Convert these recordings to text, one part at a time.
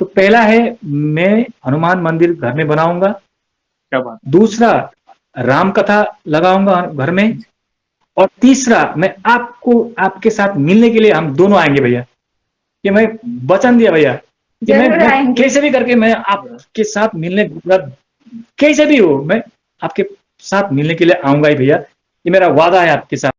तो पहला है, मैं हनुमान मंदिर घर में बनाऊंगा। क्या बात। दूसरा, राम कथा लगाऊंगा घर में। और तीसरा, मैं आपको आपके साथ मिलने के लिए हम दोनों आएंगे भैया। कि मैं वचन दिया भैया कि जरूर मैं आएंगे। कैसे भी करके मैं आपके साथ मिलने, मतलब कैसे भी हो, मैं आपके साथ मिलने के लिए आऊंगा ही भैया। ये मेरा वादा है आपके साथ।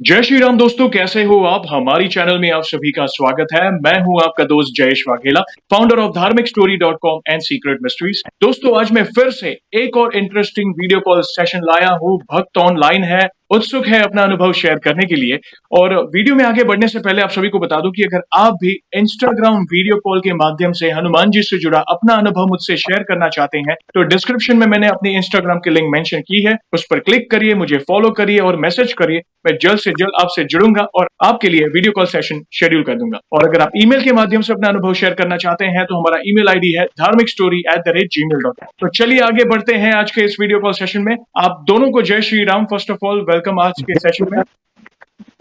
जय श्री राम दोस्तों, कैसे हो आप। हमारी चैनल में आप सभी का स्वागत है। मैं हूं आपका दोस्त जयेश वाघेला, फाउंडर ऑफ धार्मिकस्टोरी.com एंड सीक्रेट मिस्ट्रीज। दोस्तों, आज मैं फिर से एक और इंटरेस्टिंग वीडियो कॉल सेशन लाया हूं। भक्त ऑनलाइन है, उत्सुक है अपना अनुभव शेयर करने के लिए। और वीडियो में आगे बढ़ने से पहले आप सभी को बता दूं कि अगर आप भी इंस्टाग्राम वीडियो कॉल के माध्यम से हनुमान जी से जुड़ा अपना अनुभव मुझसे शेयर करना चाहते हैं तो डिस्क्रिप्शन में मैंने अपनी इंस्टाग्राम की लिंक मेंशन की है, उस पर क्लिक करिए, मुझे फॉलो करिए और मैसेज करिए। मैं जल्द से जल्द आपसे जुड़ूंगा और आपके लिए वीडियो कॉल सेशन शेड्यूल कर दूंगा। और अगर आप ईमेल के माध्यम से अपना अनुभव शेयर करना चाहते हैं तो हमारा ईमेल आईडी है dharmikstory@gmail.com। तो चलिए आगे बढ़ते हैं आज के इस वीडियो कॉल सेशन में। आप दोनों को जय Shri Ram. First of all welcome आज के सेशन में।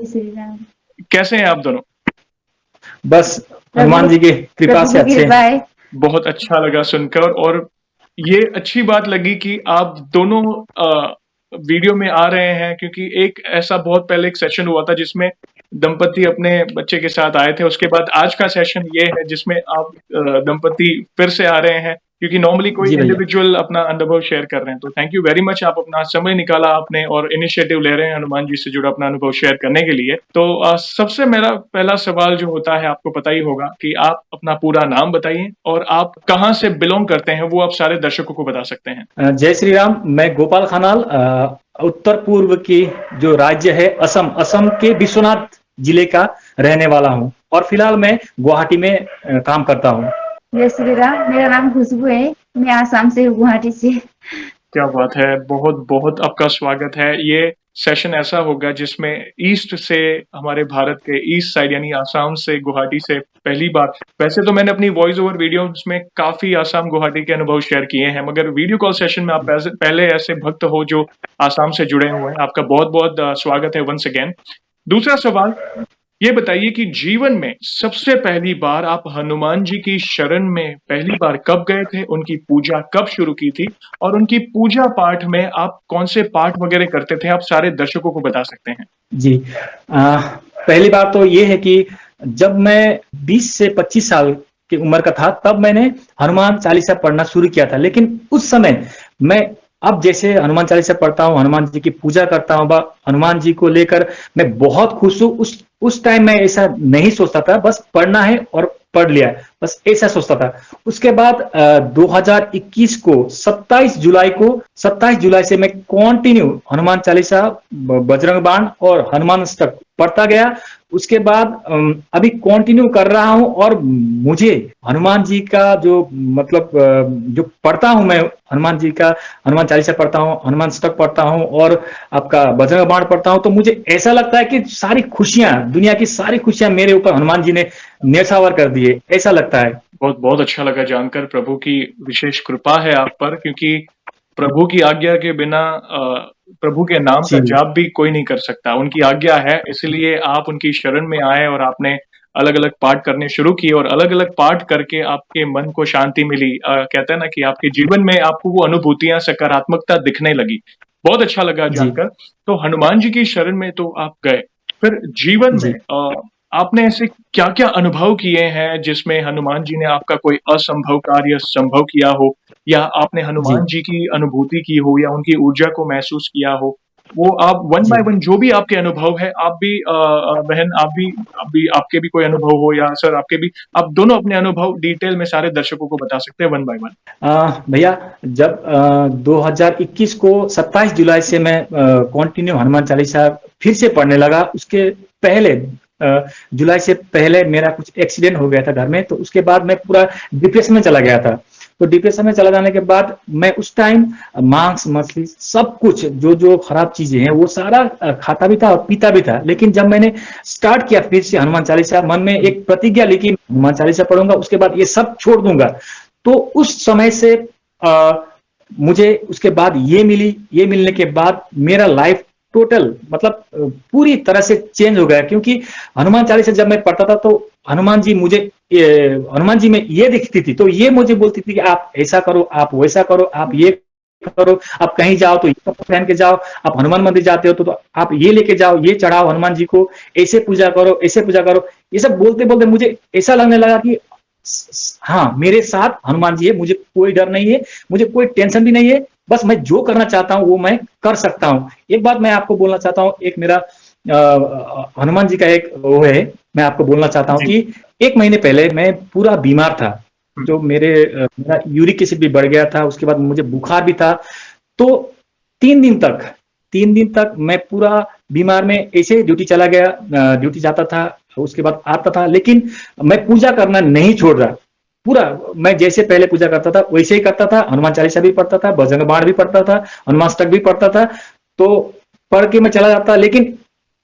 श्री राम। कैसे हैं आप दोनों? बस हनुमान जी की कृपा से अच्छे हैं। बहुत अच्छा लगा सुनकर, और ये अच्छी बात लगी कि आप दोनों वीडियो में आ रहे हैं, क्योंकि एक ऐसा बहुत पहले एक सेशन हुआ था जिसमें दंपति अपने बच्चे के साथ आए थे। उसके बाद आज का सेशन ये है जिसमें आप दंपति फिर से आ रहे हैं, क्योंकि नॉर्मली कोई इंडिविजुअल अपना अनुभव शेयर कर रहे हैं। तो थैंक यू वेरी मच, आप अपना समय निकाला आपने और इनिशिएटिव ले रहे हैं हनुमान जी से जुड़ा अपना अनुभव शेयर करने के लिए। तो सबसे मेरा पहला सवाल जो होता है, आपको पता ही होगा कि आप अपना पूरा नाम बताइए और आप कहाँ से बिलोंग करते हैं, वो आप सारे दर्शकों को बता सकते हैं। जय श्री राम। मैं गोपाल खानाल, उत्तर पूर्व की जो राज्य है असम के विश्वनाथ जिले का रहने वाला हूँ और फिलहाल मैं गुवाहाटी में काम करता हूँ। जय श्री राम। मेरा नाम खुशबू है, मैं आसाम से हूँ, गुवाहाटी से। क्या बात है, बहुत बहुत आपका स्वागत है। ये सेशन ऐसा होगा जिसमें ईस्ट से, हमारे भारत के ईस्ट साइड यानी आसाम से, गुवाहाटी से पहली बार। वैसे तो मैंने अपनी वॉइस ओवर वीडियोस में काफी आसाम गुवाहाटी के अनुभव शेयर किए हैं, मगर वीडियो कॉल सेशन में आप पहले ऐसे भक्त हो जो आसाम से जुड़े हुए हैं। आपका बहुत बहुत स्वागत है वंस अगेन। दूसरा सवाल ये बताइए कि जीवन में सबसे पहली बार आप हनुमान जी की शरण में पहली बार कब गए थे, उनकी पूजा कब शुरू की थी, और उनकी पूजा पाठ में आप कौन से पाठ वगैरह करते थे, आप सारे दर्शकों को बता सकते हैं। जी, पहली बात तो ये है कि जब मैं 20 से 25 साल की उम्र का था तब मैंने हनुमान चालीसा पढ़ना शुरू किया था। लेकिन उस समय मैं अब जैसे हनुमान चालीसा पढ़ता हूँ, हनुमान जी की पूजा करता हूँ, हनुमान जी को लेकर मैं बहुत खुश हूँ। उस टाइम मैं ऐसा नहीं सोचता था, बस पढ़ना है और पढ़ लिया, बस ऐसा सोचता था। उसके बाद 2021 को 27 जुलाई से मैं कंटिन्यू हनुमान चालीसा, बजरंग बाण और हनुमान अष्टक पढ़ता गया। उसके बाद अभी कंटिन्यू कर रहा हूं और मुझे हनुमान जी का जो मतलब जो पढ़ता हूं मैं, हनुमान चालीसा पढ़ता हूं, हनुमान अष्टक पढ़ता हूं और आपका बजरंग बाण पढ़ता हूं, तो मुझे ऐसा लगता है कि सारी खुशियां, दुनिया की सारी खुशियां मेरे ऊपर हनुमान जी ने न्यौछावर कर दिए, ऐसा लगता है। बहुत बहुत अच्छा लगा जानकर, प्रभु की विशेष कृपा है आप पर, क्योंकि प्रभु की आज्ञा के बिना प्रभु के नाम का जाप भी कोई नहीं कर सकता। उनकी आज्ञा है, इसलिए आप उनकी शरण में आए और आपने अलग अलग पाठ करने शुरू किए और अलग अलग पाठ करके आपके मन को शांति मिली। कहते हैं ना कि आपके जीवन में आपको वो अनुभूतियां, सकारात्मकता दिखने लगी। बहुत अच्छा लगा जानकर। तो हनुमान जी की शरण में तो आप गए, फिर जीवन में आपने ऐसे क्या क्या अनुभव किए हैं जिसमें हनुमान जी ने आपका कोई असंभव कार्य संभव किया हो, या आपने हनुमान जी की अनुभूति की हो, या उनकी ऊर्जा को महसूस किया हो? वो आप वन बाय वन जो भी आपके अनुभव है, आप भी बहन, आप भी आपके भी कोई अनुभव हो, या सर आपके भी, आप दोनों अपने अनुभव डिटेल में सारे दर्शकों को बता सकते हैं वन बाय वन। भैया, जब 2021 को 27 जुलाई से मैं कंटिन्यू हनुमान चालीसा फिर से पढ़ने लगा। उसके पहले जुलाई से पहले मेरा कुछ एक्सीडेंट हो गया था घर में, तो उसके बाद मैं पूरा डिप्रेशन में चला गया था। तो डिप्रेशन में चला जाने के बाद मैं उस टाइम मांस मछली सब कुछ जो खराब चीजें हैं वो सारा खाता भी था और पीता भी था। लेकिन जब मैंने स्टार्ट किया फिर से हनुमान चालीसा, मन में एक प्रतिज्ञा ली कि हनुमान चालीसा पढ़ूंगा, उसके बाद ये सब छोड़ दूंगा। तो उस समय से मुझे उसके बाद ये मिलने के बाद मेरा लाइफ टोटल मतलब पूरी तरह से चेंज हो गया, क्योंकि हनुमान चालीसा जब मैं पढ़ता था तो हनुमान जी मुझे हनुमान जी में ये दिखती थी, तो ये मुझे बोलती थी कि आप ऐसा करो, आप वैसा करो, आप ये करो, आप कहीं जाओ तो ये कपड़े पहन के जाओ, आप हनुमान मंदिर जाते हो तो आप ये लेके जाओ, ये चढ़ाओ हनुमान जी को, ऐसे पूजा करो, ऐसे पूजा करो। ये सब बोलते बोलते मुझे ऐसा लगने लगा कि हाँ, मेरे साथ हनुमान जी है, मुझे कोई डर नहीं है, मुझे कोई टेंशन भी नहीं है, बस मैं जो करना चाहता हूँ वो मैं कर सकता हूँ। एक बात मैं आपको बोलना चाहता हूँ, एक मेरा हनुमान जी का एक वो है, मैं आपको बोलना चाहता हूँ जी। कि 1 महीने पहले मैं पूरा बीमार था, जो मेरा यूरिक एसिड भी बढ़ गया था, उसके बाद मुझे बुखार भी था। तो 3 दिन तक 3 दिन तक मैं पूरा बीमार में ऐसे ड्यूटी चला गया, ड्यूटी जाता था, उसके बाद आता था, लेकिन मैं पूजा करना नहीं छोड़ रहा। पूरा मैं जैसे पहले पूजा करता था वैसे ही करता था, हनुमान चालीसा भी पढ़ता था, बजरंग बाण भी पढ़ता था, हनुमाष्टक भी पढ़ता था, तो पढ़ के मैं चला जाता। लेकिन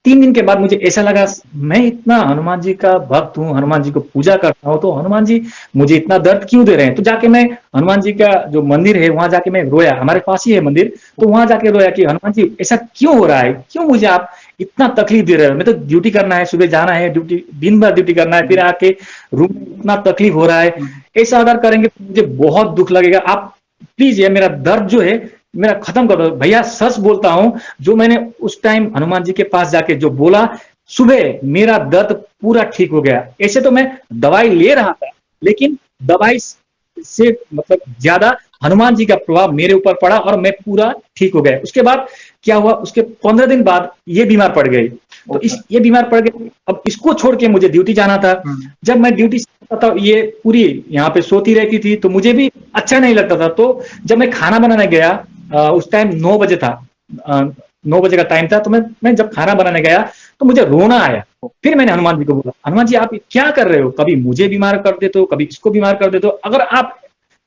3 दिन के बाद मुझे ऐसा लगा, मैं इतना हनुमान जी का भक्त हूँ, हनुमान जी को पूजा करता हूँ, तो हनुमान जी मुझे इतना दर्द क्यों दे रहे हैं? तो जाके मैं हनुमान जी का जो मंदिर है वहां जाके मैं रोया, हमारे पास ही है मंदिर, तो वहां जाके रोया कि हनुमान जी ऐसा क्यों हो रहा है, क्यों मुझे आप इतना तकलीफ दे रहे हो? मैं तो ड्यूटी करना है, सुबह जाना है, ड्यूटी दिन भर ड्यूटी करना है, फिर आके रूम में इतना तकलीफ हो रहा है, ऐसा अगर करेंगे तो मुझे बहुत दुख लगेगा। आप प्लीज ये मेरा दर्द जो है मेरा खत्म कर दो भैया। सच बोलता हूं, जो मैंने उस टाइम हनुमान जी के पास जाके जो बोला, सुबह मेरा दर्द पूरा ठीक हो गया। ऐसे तो मैं दवाई ले रहा था, लेकिन दवाई से मतलब ज्यादा हनुमान जी का प्रभाव मेरे ऊपर पड़ा और मैं पूरा ठीक हो गया। उसके बाद क्या हुआ, उसके 15 दिन बाद ये बीमार पड़ गई, तो ये बीमार पड़ गई। अब इसको छोड़ के मुझे ड्यूटी जाना था। जब मैं ड्यूटी से आता था ये पूरी यहाँ पे सोती रहती थी, तो मुझे भी अच्छा नहीं लगता था। तो जब मैं खाना बनाने गया, उस टाइम 9 बजे था, 9 बजे का टाइम था, तो मैं जब खाना बनाने गया तो मुझे रोना आया। फिर मैंने हनुमान जी को बोला, हनुमान जी आप क्या कर रहे हो? कभी मुझे बीमार कर देते हो, कभी इसको बीमार कर देते हो, अगर आप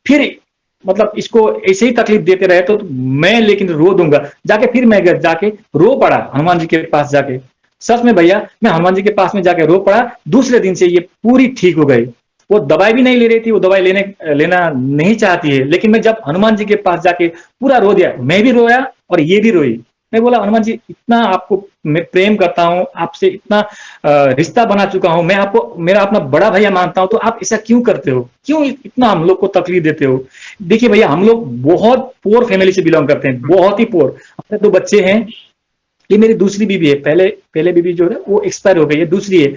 फिर मतलब इसको ऐसे ही तकलीफ देते रहे तो मैं लेकिन रो दूंगा। जाके फिर मैं जाके रो पड़ा हनुमान जी के पास जाके। सच में भैया, मैं हनुमान जी के पास में जाके रो पड़ा। दूसरे दिन से ये पूरी ठीक हो गई। वो दवाई भी नहीं ले रही थी, वो दवाई लेना नहीं चाहती है, लेकिन मैं जब हनुमान जी के पास जाके पूरा रो दिया, मैं भी रोया और ये भी रोई। मैं बोला, हनुमान जी इतना आपको मैं प्रेम करता हूँ, आपसे इतना रिश्ता बना चुका हूँ, मैं आपको मेरा अपना बड़ा भैया मानता हूँ, तो आप ऐसा क्यों करते हो? क्यों इतना हम लोग को तकलीफ देते हो? देखिए भैया, हम लोग बहुत पुअर फैमिली से बिलोंग करते हैं, बहुत ही पुअर। अपने 2 बच्चे हैं, ये मेरी दूसरी बीबी है। पहले बीबी जो है वो एक्सपायर हो गई है, दूसरी है।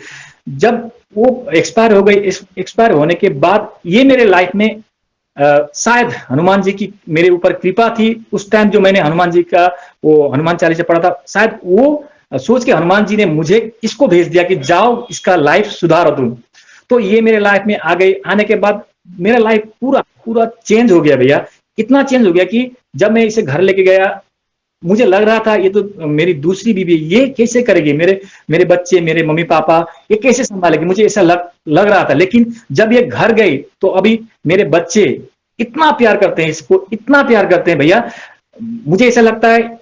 जब वो एक्सपायर हो गई, एक्सपायर होने के बाद ये मेरे लाइफ में शायद हनुमान जी की मेरे ऊपर कृपा थी। उस टाइम जो मैंने हनुमान जी का वो हनुमान चालीसा पढ़ा था, शायद वो सोच के हनुमान जी ने मुझे इसको भेज दिया कि जाओ इसका लाइफ सुधारो तुम। तो ये मेरे लाइफ में आ गई। आने के बाद मेरा लाइफ पूरा पूरा चेंज हो गया भैया। इतना चेंज हो गया कि जब मैं इसे घर लेके गया, मुझे लग रहा था ये तो मेरी दूसरी बीवी, ये कैसे करेगी, मेरे मेरे बच्चे, मेरे मम्मी पापा, ये कैसे संभालेगी, मुझे ऐसा लग रहा था। लेकिन जब ये घर गई तो अभी मेरे बच्चे इतना प्यार करते हैं इसको, इतना प्यार करते हैं भैया। मुझे ऐसा लगता है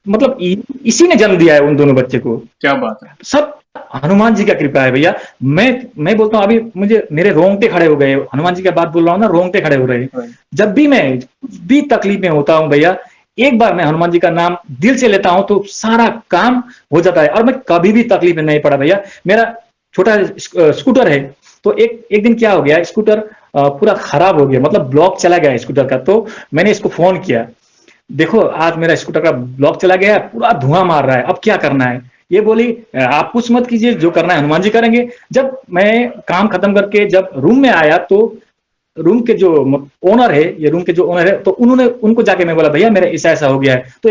मतलब इसी ने जन्म दिया है उन दोनों बच्चे को। क्या बात है। सब हनुमान जी का कृपा है भैया। मैं बोलता हूँ, अभी मुझे मेरे रोंगटे खड़े हो गए, हनुमान जी का बात बोल रहा हूँ ना, रोंगटे खड़े हो रहे हैं। जब भी मैं कुछ भी तकलीफ में होता हूँ भैया, एक बार मैं हनुमान जी का नाम दिल से लेता हूं तो सारा काम हो जाता है। और मैं कभी भी तकलीफ में नहीं पड़ा भैया। मेरा छोटा स्कूटर है, तो एक दिन क्या हो गया, स्कूटर पूरा खराब हो गया, मतलब ब्लॉक चला गया स्कूटर का। तो मैंने इसको फोन किया, देखो आज मेरा स्कूटर का ब्लॉक चला गया है, पूरा धुआं मार रहा है, अब क्या करना है? ये बोली, आप कुछ मत कीजिए, जो करना है हनुमान जी करेंगे। जब मैं काम खत्म करके जब रूम में आया, तो रूम के जो ओनर है, ये रूम के जो ओनर है, तो उनको जाके मैं बोला, भैया मेरा ऐसा ऐसा हो गया है। तो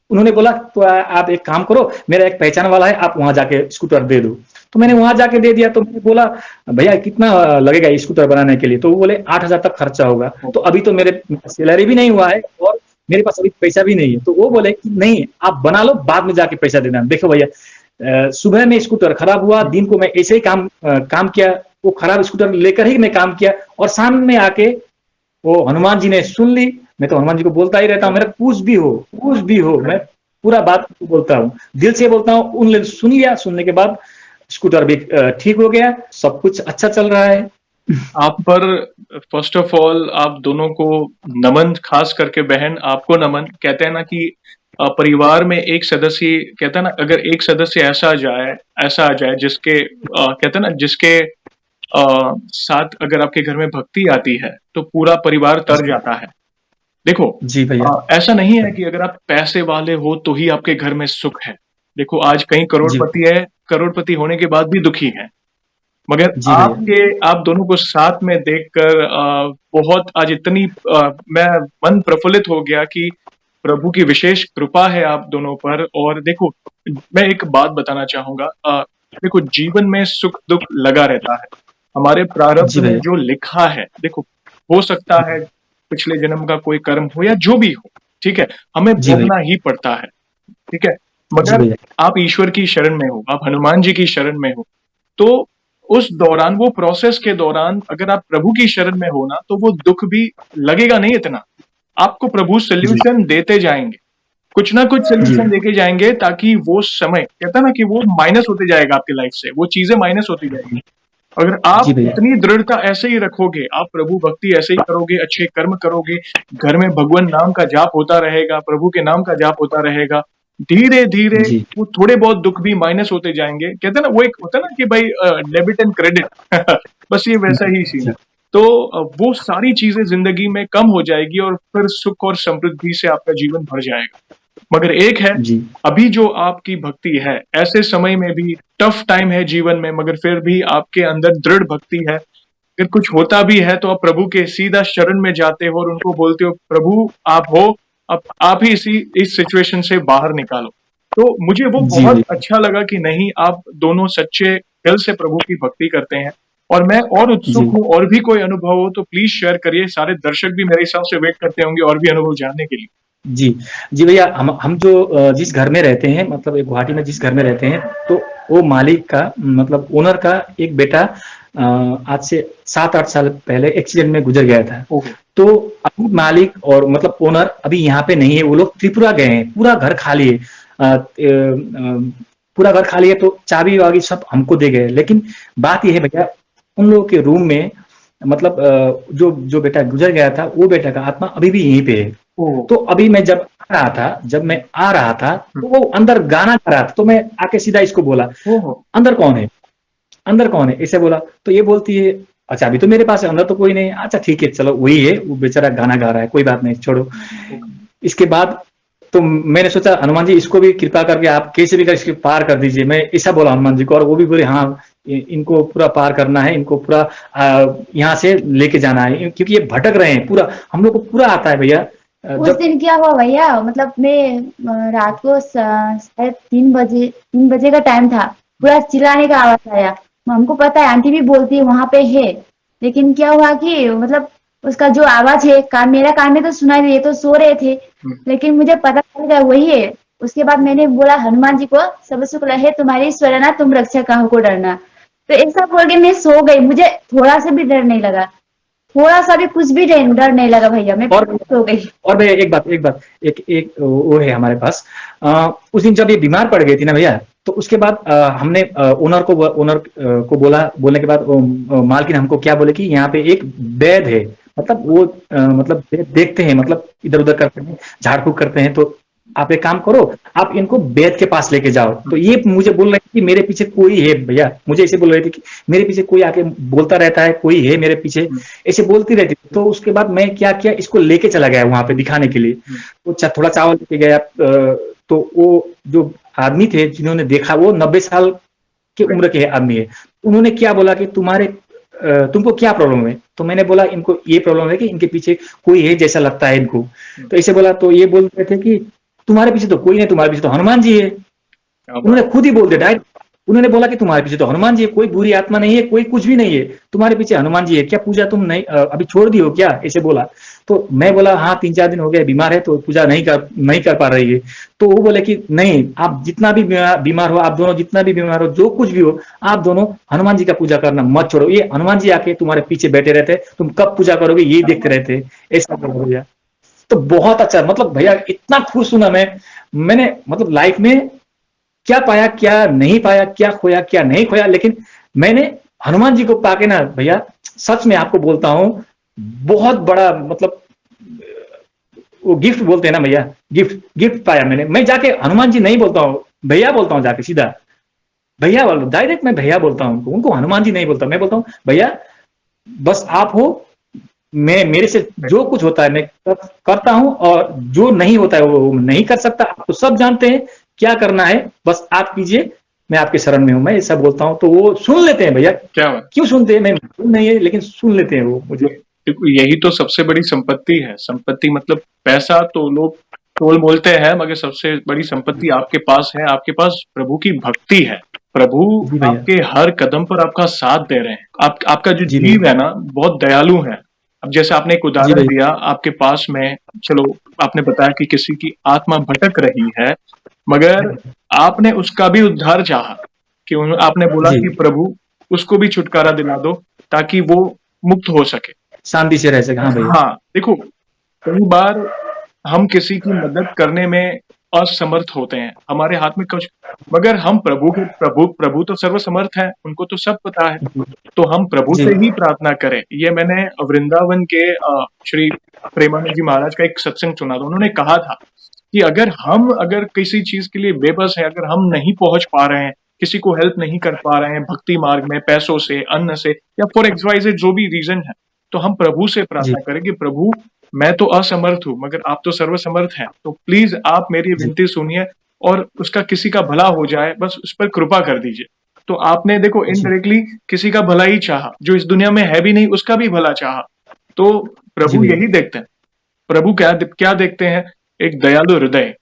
उन्होंने बोला, तो आप एक काम करो, मेरा एक पहचान वाला है, आप वहां जाके स्कूटर दे दो। तो मैंने वहां जाके दे दिया। तो मैंने बोला, भैया कितना लगेगा स्कूटर बनाने के लिए? तो वो बोले 8,000 तक खर्चा होगा। तो अभी तो मेरे सैलरी भी नहीं हुआ है और मेरे पास अभी पैसा भी नहीं है। तो वो बोले कि नहीं, आप बना लो, बाद में जाके पैसा देना। देखो भैया, सुबह में स्कूटर खराब हुआ, दिन को मैं ऐसे ही काम किया, वो खराब स्कूटर लेकर ही मैं काम किया, और शाम में आके वो हनुमान जी ने सुन ली। मैं तो हनुमान जी को बोलता ही रहता हूँ, मेरा कुछ भी हो, मैं पूरा बात बोलता हूँ, दिल से बोलता हूँ। उन्होंने सुन लिया, सुनने के बाद स्कूटर भी ठीक हो गया, सब कुछ अच्छा चल रहा है। आप पर फर्स्ट ऑफ ऑल आप दोनों को नमन, खास करके बहन आपको नमन। कहते हैं ना कि परिवार में एक सदस्य कहते हैं ना, अगर एक सदस्य ऐसा आ जाए जिसके कहते हैं ना, जिसके साथ अगर आपके घर में भक्ति आती है तो पूरा परिवार तर जाता है। देखो, जी भैया। ऐसा नहीं है कि अगर आप पैसे वाले हो तो ही आपके घर में सुख है। देखो, आज कई जी करोड़पति होने के बाद भी दुखी हैं। मगर जी भैया। आप दोनों को साथ में देखकर बहुत आज इतनी मैं मन प्रफुल्लित हो गया कि प्रभु की विशेष कृपा है आप दोनों पर। और देखो, मैं एक बात बताना चाहूंगा। देखो, जीवन में सुख दुख लगा रहता है। हमारे प्रारब्ध जी में भैया। जो लिखा है, देखो, हो सकता है पिछले जन्म का कोई कर्म हो या जो भी हो, ठीक है, हमें जी भोगना भैया। ही पड़ता है, ठीक है। जी मगर भैया। आप ईश्वर की शरण में हो, आप हनुमान जी की शरण में हो, तो उस दौरान, वो प्रोसेस के दौरान अगर आप प्रभु की शरण में हो ना, तो वो दुख भी लगेगा नहीं इतना। आपको प्रभु जी सॉल्यूशन देते जाएंगे, कुछ ना कुछ जी सॉल्यूशन देके जाएंगे, ताकि वो समय कहता है ना कि वो माइनस होते जाएगा आपकी लाइफ से, वो चीजें माइनस होती जाएगी। अगर जी आप भैया। इतनी दृढ़ता ऐसे ही रखोगे, आप प्रभु भक्ति ऐसे ही करोगे, अच्छे कर्म करोगे, घर में भगवान नाम का जाप होता रहेगा, प्रभु के नाम का जाप होता रहेगा, धीरे धीरे जी वो थोड़े बहुत दुख भी माइनस होते जाएंगे। कहते हैं ना, वो एक होता है ना कि भाई डेबिट एंड क्रेडिट बस ये वैसा ही सीन है। जी तो वो सारी चीजें जिंदगी में कम हो जाएगी और फिर सुख और समृद्धि से आपका जीवन भर जाएगा। मगर एक है, जी अभी जो आपकी भक्ति है, ऐसे समय में भी टफ टाइम है जीवन में, मगर फिर भी आपके अंदर दृढ़ भक्ति है। अगर कुछ होता भी है तो आप प्रभु के सीधा शरण में जाते हो और उनको बोलते हो, प्रभु आप हो, अब आप ही इस सिचुएशन से बाहर निकालो। तो मुझे वो जी बहुत भैया। अच्छा लगा कि नहीं, आप दोनों सच्चे दिल से प्रभु की भक्ति करते हैं। और मैं और उत्सुक जी हूँ, और भी कोई अनुभव हो तो प्लीज शेयर करिए। सारे दर्शक भी मेरे हिसाब से वेट करते होंगे और भी अनुभव जानने के लिए। जी जी भैया, हम जो जिस घर में रहते हैं, मतलब एक गुवाहाटी में जिस घर में रहते हैं, तो वो मालिक का, मतलब ओनर का एक बेटा आज से 7-8 साल पहले एक्सीडेंट में गुजर गया था। ओहो। तो अभी मालिक और मतलब ओनर अभी यहाँ पे नहीं है, वो लोग त्रिपुरा गए हैं, पूरा घर खाली है। पूरा घर खाली है, तो चाबी वाबी सब हमको दे गए। लेकिन बात यह है भैया, उन लोगों के रूम में, मतलब जो जो बेटा गुजर गया था, वो बेटा का आत्मा अभी भी यहीं पे है। ओहो। तो अभी मैं जब मैं आ रहा था, तो वो अंदर गाना गा रहा था, तो मैं आके सीधा इसको बोला, ओहो। अंदर कौन है, अंदर कौन है, ऐसे बोला। तो ये बोलती है, अच्छा अभी तो मेरे पास है, अंदर तो कोई नहीं है। अच्छा ठीक है, चलो वही है, वो बेचारा गाना गा रहा है, कोई बात नहीं, छोड़ो। इसके बाद तो मैंने सोचा, हनुमान जी इसको भी कृपा करके आप कैसे भी कर इसके पार कर दीजिए, मैं ऐसा बोला हनुमान जी को। और वो भी बोले, हाँ इनको पूरा पार करना है, इनको पूरा यहाँ से लेके जाना है, क्योंकि ये भटक रहे हैं पूरा। हम लोग को पूरा आता है भैया। उस जब दिन क्या हुआ भैया, मतलब मैं रात को शायद 3 बजे का टाइम था, पूरा चिल्लाने का आवाज आया। हमको पता है, आंटी भी बोलती है वहां पे है, लेकिन क्या हुआ कि मतलब उसका जो आवाज है, मेरा कान में तो सुनाई दिया, ये तो सो रहे थे, लेकिन मुझे पता चल गया वही है। उसके बाद मैंने बोला हनुमान जी को, सब शुक्ल है तुम्हारी स्वरना, तुम रक्षा काहू को डरना। तो ऐसा बोल के मैं सो गई, मुझे थोड़ा सा भी डर नहीं लगा, थोड़ा सा भी कुछ भी डर नहीं लगा भैया, मैं और सो गई। और भैया एक वो है हमारे पास। उस दिन जब ये बीमार पड़ गई थी ना भैया, तो उसके बाद हमने ओनर को बोलने के बाद मालकिन हमको क्या बोले कि यहाँ पे एक वैद है, मतलब वो मतलब देखते हैं, मतलब इधर उधर करते हैं, झाड़ फूक करते हैं। तो आप एक काम करो, आप इनको वैद के पास लेके जाओ। तो ये मुझे बोल रहे हैं कि मेरे पीछे कोई है भैया, मुझे ऐसे बोल रहे थे कि मेरे पीछे कोई आके बोलता रहता है, कोई है मेरे पीछे, ऐसे बोलती रहती। तो उसके बाद मैं क्या किया, इसको लेके चला गया वहां पे दिखाने के लिए। तो थोड़ा चावल लेके गया। तो वो जो आदमी थे जिन्होंने देखा, वो 90 साल की उम्र के आदमी है। उन्होंने क्या बोला कि तुमको क्या प्रॉब्लम है। तो मैंने बोला इनको ये प्रॉब्लम है कि इनके पीछे कोई है जैसा लगता है इनको। तो ऐसे बोला, तो ये बोल रहे थे कि तुम्हारे पीछे तो कोई नहीं, तुम्हारे पीछे तो हनुमान जी है। उन्होंने खुद ही बोल दिया डायरेक्ट, उन्होंने बोला कि तुम्हारे पीछे तो हनुमान जी है, कोई बुरी आत्मा नहीं है, कोई कुछ भी नहीं है, तुम्हारे पीछे हनुमान जी है। क्या पूजा तुम नहीं अभी छोड़ दी हो क्या, ऐसे बोला। तो मैं बोला हाँ 3-4 दिन हो गए, बीमार है तो पूजा नहीं कर पा रही है। तो वो बोले कि नहीं, आप जितना भी बीमार हो, आप दोनों जितना भी बीमार हो, जो कुछ भी हो, आप दोनों हनुमान जी का पूजा करना मत छोड़ो। ये हनुमान जी आके तुम्हारे पीछे बैठे रहते, तुम कब पूजा करोगे ये देखते रहते, ऐसा बोलो भैया। तो बहुत अच्छा, मतलब भैया इतना खुश हूं ना मैंने मतलब लाइफ में क्या पाया क्या नहीं पाया, क्या खोया क्या नहीं खोया, लेकिन मैंने हनुमान जी को पाके ना भैया, सच में आपको बोलता हूं, बहुत बड़ा मतलब वो गिफ्ट बोलते हैं ना भैया, गिफ्ट पाया मैंने। मैं जाके हनुमान जी नहीं बोलता हूँ, भैया बोलता हूँ जाके सीधा, भैया बोलो डायरेक्ट, मैं भैया बोलता हूँ उनको हनुमान जी नहीं बोलता, मैं बोलता हूँ भैया बस आप हो, मैं मेरे से जो कुछ होता है मैं करता हूं, और जो नहीं होता है वो नहीं कर सकता। आप तो सब जानते हैं क्या करना है, बस आप कीजिए, मैं आपके शरण में हूं, मैं ऐसा बोलता हूं। तो वो सुन लेते हैं भैया। क्या बात, क्यों सुनते हैं, मैं नहीं है, लेकिन सुन लेते हैं वो मुझे। यही तो सबसे बड़ी संपत्ति है। संपत्ति मतलब पैसा तो लोग टोल बोलते हैं, मगर सबसे बड़ी संपत्ति आपके पास है, आपके पास प्रभु की भक्ति है। प्रभु जी भैया, आपके हर कदम पर आपका साथ दे रहे हैं। आपका जो जी जीव भैया, है ना, बहुत दयालु है। अब जैसे आपने एक जी उदाहरण भैया, दिया आपके पास में, चलो आपने बताया कि किसी की आत्मा भटक रही है, मगर आपने उसका भी उद्धार चाहा, कि आपने बोला जी, कि प्रभु उसको भी छुटकारा दिला दो ताकि वो मुक्त हो सके। शांति से रह सके। हाँ भैया, हाँ, देखो कई बार हम किसी की मदद करने में असमर्थ होते हैं, हमारे हाथ में कुछ, मगर हम प्रभु तो सर्वसमर्थ हैं, उनको तो सब पता है। तो हम प्रभु जी, से ही प्रार्थना करें। ये मैंने वृंदावन के श्री प्रेमानंद जी महाराज का एक सत्संग सुना था। उन्होंने कहा था कि अगर किसी चीज के लिए बेबस है, अगर हम नहीं पहुंच पा रहे हैं, किसी को हेल्प नहीं कर पा रहे हैं भक्ति मार्ग में, पैसों से, अन्न से, या फॉर एक्सवाइजेड जो भी रीजन है, तो हम प्रभु से जी, प्रार्थना करें कि प्रभु मैं तो असमर्थ हूं, मगर आप तो सर्वसमर्थ हैं, तो प्लीज आप मेरी जी, विनती सुनिए और उसका किसी का भला हो जाए, बस उस पर कृपा कर दीजिए। तो आपने देखो जी, इनडायरेक्टली किसी का भला ही चाहा, जो इस दुनिया में है भी नहीं उसका भी भला चाहा। तो जी प्रभु भैया, यही देखते हैं। प्रभु क्या क्या देखते हैं? एक दयालु हृदय,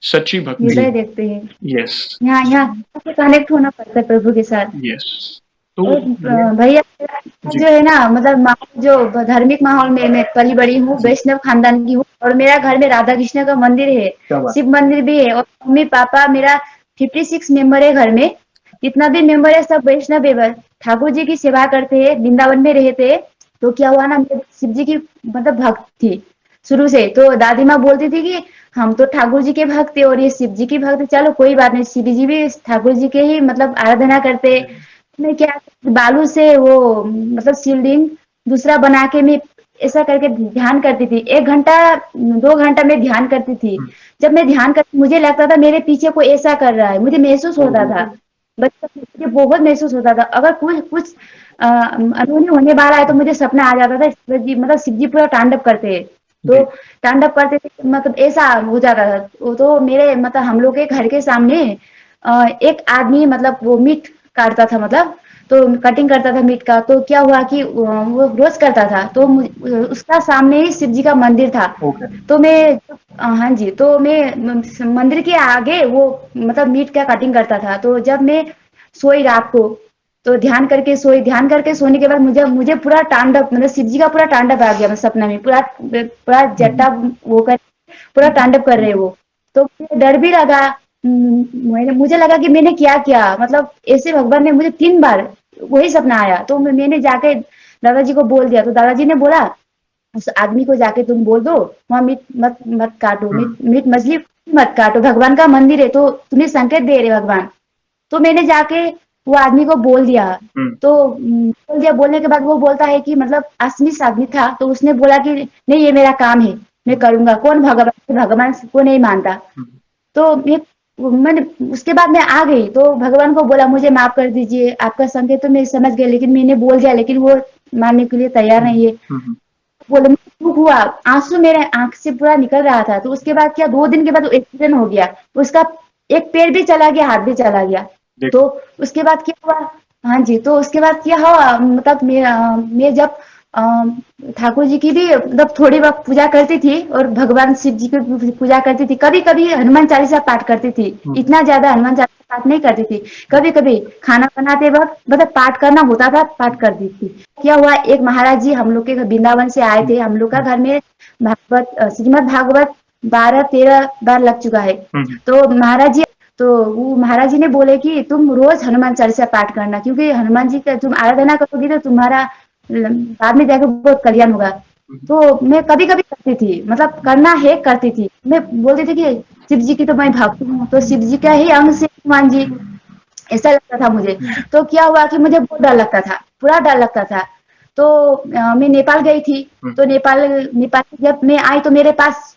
सच्ची भक्ति। जी, हृदय देखते हैं। यस, यहाँ यहाँ कनेक्ट होना पड़ता है प्रभु के साथ। यस। तो और ये, भैया जी, जो है ना, मतलब जो धार्मिक माहौल में मैं पली बड़ी हूँ, जी, वैष्णव खानदान की हूँ, और मेरा घर में राधा कृष्ण का मंदिर है, क्या बात। शिव मंदिर भी है, और मम्मी पापा मेरा 56 मेंबर है घर में। जितना भी मेंबर है सब वैष्णव है। ठाकुर जी की सेवा करते हैं, वृंदावन में रहते हैं। तो क्या हुआ ना, मैं शिव जी की मतलब भक्त थी शुरू से। तो दादी माँ बोलती थी कि हम तो ठाकुर जी के भक्त है और ये शिव जी की भक्त है, चलो कोई बात नहीं, शिव जी भी ठाकुर जी के ही मतलब आराधना करते। मैं क्या बालू से वो मतलब शिवलिंग दूसरा बना के मैं ऐसा करके ध्यान करती थी। 1 घंटा 2 घंटा मैं ध्यान करती थी। जब मैं ध्यान करती मुझे लगता था मेरे पीछे कोई ऐसा कर रहा है, मुझे महसूस होता था। बचपन में मुझे बहुत महसूस होता था, अगर कुछ कुछ अनहोनी होने वाला है तो मुझे सपना आ जाता था शिव जी मतलब शिव जी पूरा तांडव करते हैं। तो जी, तांडव करते थे, मतलब ऐसा हो जाता था। तो मेरे मतलब हम लोग के घर के सामने एक आदमी मतलब वो मीट काटता था, मतलब तो कटिंग करता था मीट का। तो क्या हुआ कि वो रोज करता था, तो उसका सामने ही शिव जी का मंदिर था। ओके, तो मैं हाँ जी, तो मैं मंदिर के आगे वो मतलब मीट का कटिंग करता था। तो जब मैं सोई रात को, तो ध्यान करके सोई, ध्यान करके सोने के बाद मुझे मुझे पूरा तांडव मतलब शिव जी का पूरा तांडव आ गया। मैं सपने में पूरा पूरा जट्टा वो कर पूरा तांडव कर रहे वो। तो मुझे डर भी लगा। मुझे लगा कि मैंने क्या किया, मतलब ऐसे भगवान ने मुझे 3 बार वही सपना आया। तो मैंने जाके दादाजी को बोल दिया। तो दादाजी ने बोला उस आदमी को जाके तुम बोल दो वहाँ मीट मत मत काटो, मीट मछली मत काटो, भगवान का मंदिर है, तो तुम्हें संकेत दे रहे भगवान। तो मैंने जाके वो आदमी को बोल दिया। तो बोल दिया, बोलने के बाद वो बोलता है कि मतलब आसमीस आदमी था, तो उसने बोला कि नहीं ये मेरा काम है, मैं करूंगा। कौन भगवान को नहीं मानता। तो मैंने उसके बाद मैं आ गई, तो भगवान को बोला मुझे माफ कर दीजिए, आपका संकेत तो मैं समझ गई, लेकिन मैंने बोल दिया, लेकिन वो मानने के लिए तैयार नहीं है। बोले मुझे दुख हुआ, आंसू मेरे आंख से पूरा निकल रहा था। तो उसके बाद क्या 2 दिन के बाद एक्सीडेंट हो गया, उसका एक पैर भी चला गया, हाथ भी चला गया। तो उसके बाद क्या हुआ, हाँ जी, तो उसके बाद क्या हुआ, मतलब मैं जब ठाकुर जी की भी मतलब थोड़ी बहुत पूजा करती थी, और भगवान शिव जी की पूजा करती थी, कभी कभी हनुमान चालीसा पाठ करती थी। इतना ज्यादा हनुमान चालीसा पाठ नहीं करती थी, कभी कभी खाना बनाते वक्त मतलब पाठ करना होता था, पाठ कर दी थी। क्या हुआ, एक महाराज जी हम लोग के वृंदावन से आए थे, हम लोग का घर में भागवत श्रीमद भागवत 12-13 बार लग चुका है। तो महाराज जी, तो वो महाराज जी ने बोले कि तुम रोज हनुमान चालीसा पाठ करना, क्योंकि हनुमान जी का तुम आराधना करोगी तो तुम्हारा बाद में जाकर बहुत कल्याण होगा। तो मैं कभी कभी करती थी, मतलब करना है करती थी। मैं बोलती थी कि शिव जी की तो मैं भक्त हूँ, तो शिव जी का ही अंग से हनुमान जी, ऐसा लगता था मुझे। तो क्या हुआ कि मुझे बहुत डर लगता था, पूरा डर लगता था। तो मैं नेपाल गई थी। तो नेपाल नेपाल जब मैं आई तो मेरे पास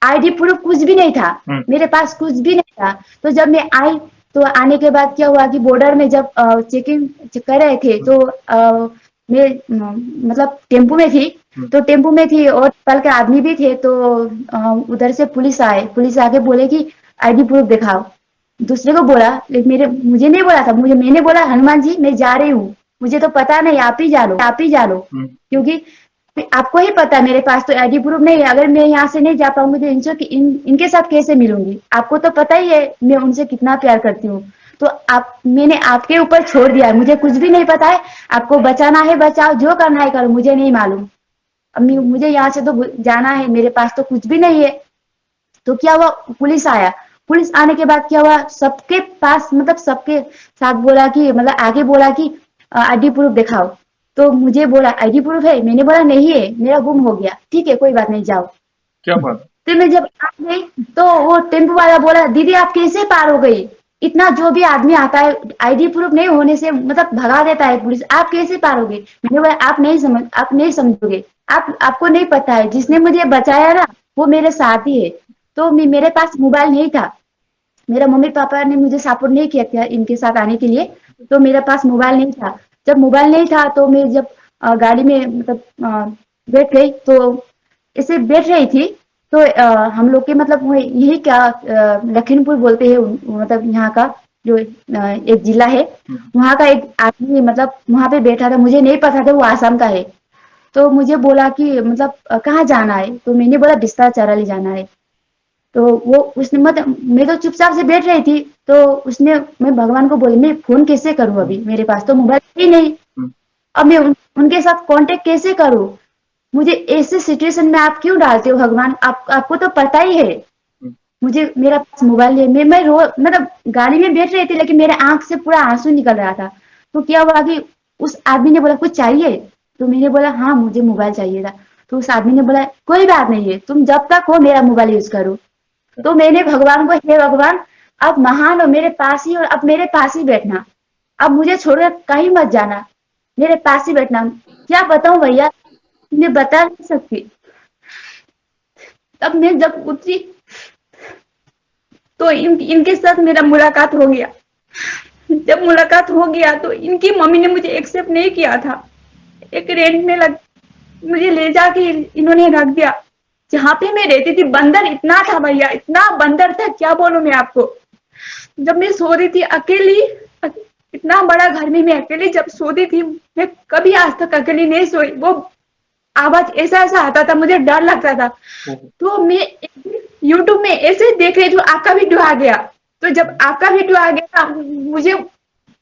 आईडी प्रूफ कुछ भी नहीं था, मेरे पास कुछ भी नहीं था। तो जब मैं आई तो आने के बाद क्या हुआ कि बॉर्डर में जब चेकिंग कर रहे थे तो मैं मतलब टेम्पो में थी, तो टेम्पो में थी और कल के आदमी भी थे, तो उधर से पुलिस आके बोले कि आईडी प्रूफ दिखाओ। दूसरे को बोला, लेकिन मुझे नहीं बोला था, मैंने बोला हनुमान जी मैं जा रही हूँ, मुझे तो पता नहीं, आप ही जा लो क्योंकि आपको ही पता है मेरे पास तो आईडी प्रूफ नहीं है, अगर मैं यहाँ से नहीं जा पाऊंगी तो इनके साथ कैसे मिलूंगी, आपको तो पता ही है मैं उनसे कितना प्यार करती हूँ। तो मैंने आपके ऊपर छोड़ दिया, मुझे कुछ भी नहीं पता है, आपको बचाना है बचाओ, जो करना है करो, मुझे नहीं मालूम। अब मुझे यहाँ से तो जाना है, मेरे पास तो कुछ भी नहीं है। तो क्या हुआ, पुलिस आया, पुलिस आने के बाद क्या हुआ, सबके पास मतलब सबके साथ बोला कि मतलब आगे बोला कि आईडी प्रूफ दिखाओ। तो मुझे बोला आईडी प्रूफ है, मैंने बोला नहीं है, मेरा गुम हो गया। ठीक है कोई बात नहीं, जाओ। क्या बात। तो मैं जब आ गई तो वो टेम्पो वाला बोला दीदी आप कैसे पार हो गई, इतना जो भी आदमी आता है आईडी प्रूफ नहीं होने से मतलब भगा देता है पुलिस, आप कैसे पार हो गए। मैंने बोला आप नहीं समझोगे, आपको नहीं पता है, जिसने मुझे बचाया ना वो मेरे साथ ही है। तो मेरे पास मोबाइल नहीं था, मेरा मम्मी पापा ने मुझे सपोर्ट नहीं किया था इनके साथ आने के लिए, तो मेरे पास मोबाइल नहीं था। जब मोबाइल नहीं था तो मैं जब गाड़ी में मतलब बैठ गई, तो ऐसे बैठ रही थी तो हम लोग के मतलब यही क्या लखीमपुर बोलते हैं, मतलब यहाँ का जो एक जिला है, वहाँ का एक आदमी मतलब वहाँ पे बैठा था, मुझे नहीं पता था वो आसाम का है। तो मुझे बोला कि मतलब कहाँ जाना है, तो मैंने बोला बिस्तर चराली जाना है। तो वो उसने मतलब मैं तो चुपचाप से बैठ रही थी, तो उसने मैं भगवान को बोली मैं फोन कैसे करूं, अभी मेरे पास तो मोबाइल ही नहीं, अब मैं उनके साथ कांटेक्ट कैसे करूं, मुझे ऐसे सिचुएशन में आप क्यों डालते हो भगवान, आपको तो पता ही है मुझे मेरा पास मोबाइल है। मैं मतलब गाड़ी में बैठ रही थी लेकिन मेरे आंख से पूरा आंसू निकल रहा था। तो क्या हुआ कि उस आदमी ने बोला कुछ चाहिए, तो मैंने बोला हाँ मुझे मोबाइल चाहिए था। तो उस आदमी ने बोला कोई बात नहीं है, तुम जब तक हो मेरा मोबाइल यूज करो। तो मैंने भगवान को, हे भगवान अब महान हो मेरे पास ही, और अब मेरे पास ही बैठना, अब मुझे छोड़कर कहीं मत जाना, मेरे पास ही बैठना। क्या बताऊं भैया, मैं बता नहीं सकती। तब मैं जब उतरी तो इनके साथ मेरा मुलाकात हो गया। जब मुलाकात हो गया तो इनकी मम्मी ने मुझे एक्सेप्ट नहीं किया था, एक रेंट में मुझे ले जाके इन्होंने रख दिया। जहाँ पे मैं रहती थी बंदर इतना था भैया, इतना बंदर था क्या बोलूं मैं आपको। जब मैं सो रही थी अकेली, इतना बड़ा घर में मैं अकेली जब सोती थी, मैं कभी आज तक अकेली नहीं सोई। वो आवाज ऐसा आता था, मुझे डर लगता था। तो मैं यूट्यूब में ऐसे देख रही थी, आपका वीडियो आ गया। तो जब आपका वीडियो आ गया ना, मुझे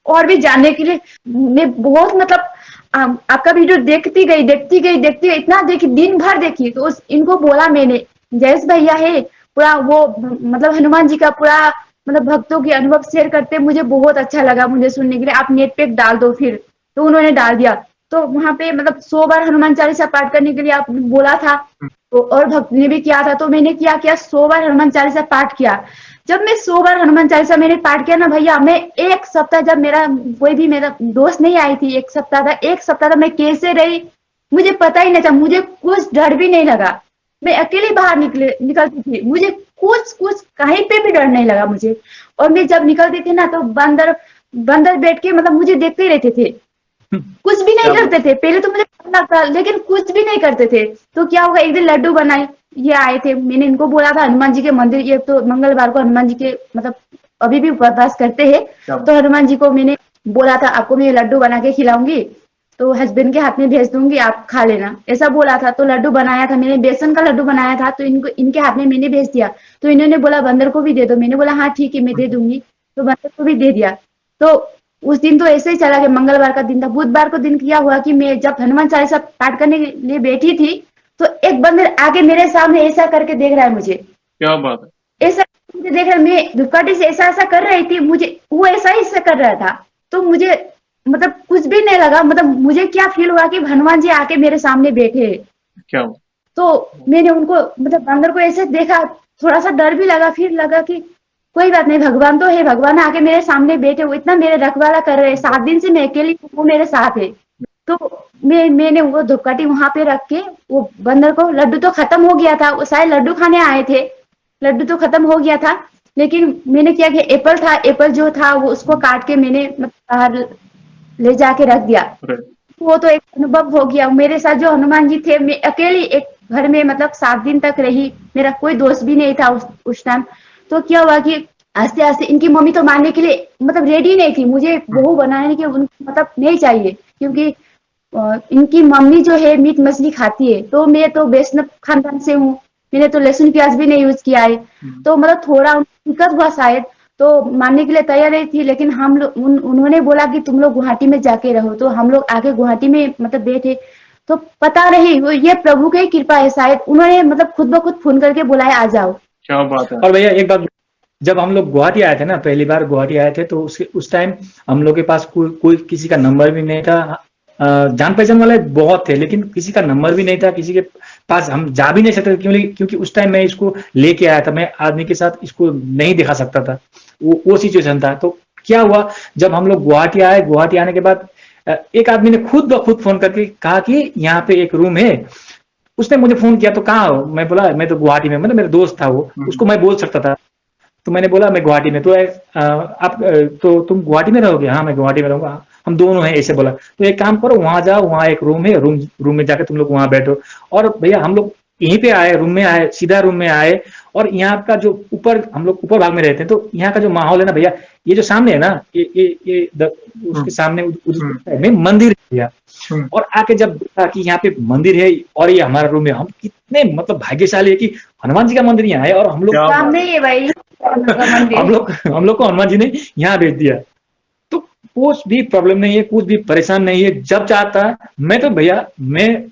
और भी जानने के लिए मैं बहुत मतलब आपका वीडियो देखती गई, इतना देखी, दिन भर देखी। तो इनको बोला मैंने, जयेश भैया है पूरा वो मतलब हनुमान जी का पूरा मतलब भक्तों के अनुभव शेयर करते, मुझे बहुत अच्छा लगा मुझे सुनने के लिए, आप नेट पे डाल दो फिर। तो उन्होंने डाल दिया, तो वहां पे मतलब 100 बार हनुमान चालीसा पाठ करने के लिए आप बोला था, तो और भक्त ने भी किया था, तो मैंने क्या किया 100 बार हनुमान चालीसा पाठ किया। जब मैं 100 बार हनुमान चालीसा मैंने पाठ किया ना भैया, मैं एक सप्ताह, जब मेरा कोई भी मेरा दोस्त नहीं आई थी, एक सप्ताह था मैं कैसे रही मुझे पता ही नहीं था, मुझे कुछ डर भी नहीं लगा। मैं अकेली बाहर निकलती थी, मुझे कुछ कहीं पे भी डर नहीं लगा मुझे। और मैं जब निकलती थी ना तो बंदर बैठ के मतलब मुझे देखते ही रहते थे, कुछ भी नहीं करते थे। पहले तो मुझे डर लगता लेकिन कुछ भी नहीं करते थे। तो क्या होगा, एक दिन लड्डू बनाए, ये आए थे, मैंने इनको बोला था हनुमान जी के मंदिर, ये तो मंगलवार को हनुमान जी के मतलब अभी भी उपवास करते हैं, तो हनुमान जी को मैंने बोला था आपको मैं लड्डू बना के खिलाऊंगी, तो हस्बैंड के हाथ में भेज दूंगी, आप खा लेना, ऐसा बोला था। तो लड्डू बनाया था मैंने, बेसन का लड्डू बनाया था, तो इनके हाथ में मैंने भेज दिया। तो इन्होंने बोला बंदर को भी दे दो, मैंने बोला हाँ ठीक है मैं दे दूंगी, तो बंदर को भी दे दिया। तो उस दिन तो ऐसे ही चला गया, मंगलवार का दिन था। बुधवार को दिन क्या हुआ कि मैं जब हनुमान चालीसा पाठ करने के लिए बैठी थी, तो एक बंदर आके मेरे सामने ऐसा करके देख रहा है मुझे। क्या बात है। ऐसा मुझे देख रहा, मैं धुपकाठी से ऐसा कर रही थी, मुझे वो ऐसा ही कर रहा था। तो मुझे मतलब कुछ भी नहीं लगा, मतलब मुझे क्या फील हुआ कि हनुमान जी आके मेरे सामने बैठे। क्या तो मैंने उनको मतलब बंदर को ऐसे देखा, थोड़ा सा डर भी लगा, फिर लगा कि कोई बात नहीं, भगवान तो है, भगवान आके मेरे सामने बैठे, वो इतना मेरे रखवाला कर रहे हैं, 7 दिन से मैं अकेली, वो मेरे साथ है। तो मैंने वो धूपकाठी वहां पे रख के वो बंदर को, लड्डू तो खत्म हो गया था, वो शायद लड्डू खाने आए थे, लड्डू तो खत्म हो गया था, लेकिन मैंने क्या किया, एप्पल था, एप्पल जो था वो उसको काट के मैंने मतलब बाहर ले जाके रख दिया। वो तो एक अनुभव हो गया मेरे साथ। जो हनुमान जी थे, मैं अकेली एक घर में मतलब 7 दिन तक रही, मेरा कोई दोस्त भी नहीं था उस टाइम। तो क्या हुआ कि आस्ते आस्ते इनकी मम्मी तो मानने के लिए मतलब रेडी नहीं थी, मुझे बहू बनाने के उनको मतलब नहीं चाहिए, क्योंकि इनकी मम्मी जो है मीट मछली खाती है, तो मैं तो वैष्णव खानदान से हूँ, मैंने तो लहसुन प्याज भी नहीं यूज किया है, तो मतलब थोड़ा दिक्कत हुआ शायद, तो मानने के लिए तैयार नहीं थी। लेकिन हम लोग उन्होंने बोला कि तुम लोग गुवाहाटी में जाके रहो, तो हम लोग आके गुवाहाटी में मतलब बैठे, तो पता नहीं वो ये प्रभु की कृपा है, शायद उन्होंने मतलब खुद ब खुद फोन करके बुलाया आ जाओ। क्या बात है। और भैया एक बात, जब हम लोग गुवाहाटी आए थे ना, पहली बार गुवाहाटी आए थे, तो उस टाइम हम लोग के पास कोई किसी का नंबर भी नहीं था। जान पहचान वाले बहुत थे, लेकिन किसी का नंबर भी नहीं था, किसी के पास हम जा भी नहीं सकते, क्योंकि उस टाइम मैं इसको लेके आया था, मैं आदमी के साथ इसको नहीं दिखा सकता था, वो सिचुएशन था। तो क्या हुआ, जब हम लोग गुवाहाटी आए, गुवाहाटी आने के बाद एक आदमी ने खुद ब खुद फोन करके कहा कि यहाँ पे एक रूम है। उसने मुझे फोन किया, तो कहाँ हो? मैं बोला मैं तो गुवाहाटी में, मतलब मेरा दोस्त था वो, उसको मैं बोल सकता था। तो मैंने बोला मैं गुवाहाटी में। तो आप तो तुम गुवाहाटी में रहोगे? हाँ मैं गुवाहाटी में रहूंगा, हम दोनों हैं, ऐसे बोला। तो एक काम करो, वहां जाओ, वहां एक रूम है, रूम में जाकर तुम लोग वहां बैठो। और भैया हम लोग यहीं पे आए, रूम में आए, सीधा रूम में आए। और यहाँ का जो ऊपर, हम लोग ऊपर भाग में रहते हैं, तो यहाँ का जो माहौल है ना भैया, ये जो सामने है ना, उसके सामने उधर में मंदिर है भैया। और आके जब देखा कि यहाँ पे मंदिर है और ये हमारा रूम है, हम कितने मतलब भाग्यशाली है कि हनुमान जी का मंदिर यहाँ है, और हम लोग सामने ही है भाई हम लोग को हनुमान जी ने यहाँ भेज दिया। तो कुछ भी प्रॉब्लम नहीं है, कुछ भी परेशान नहीं है, जब चाहता है। मैं तो भैया मैं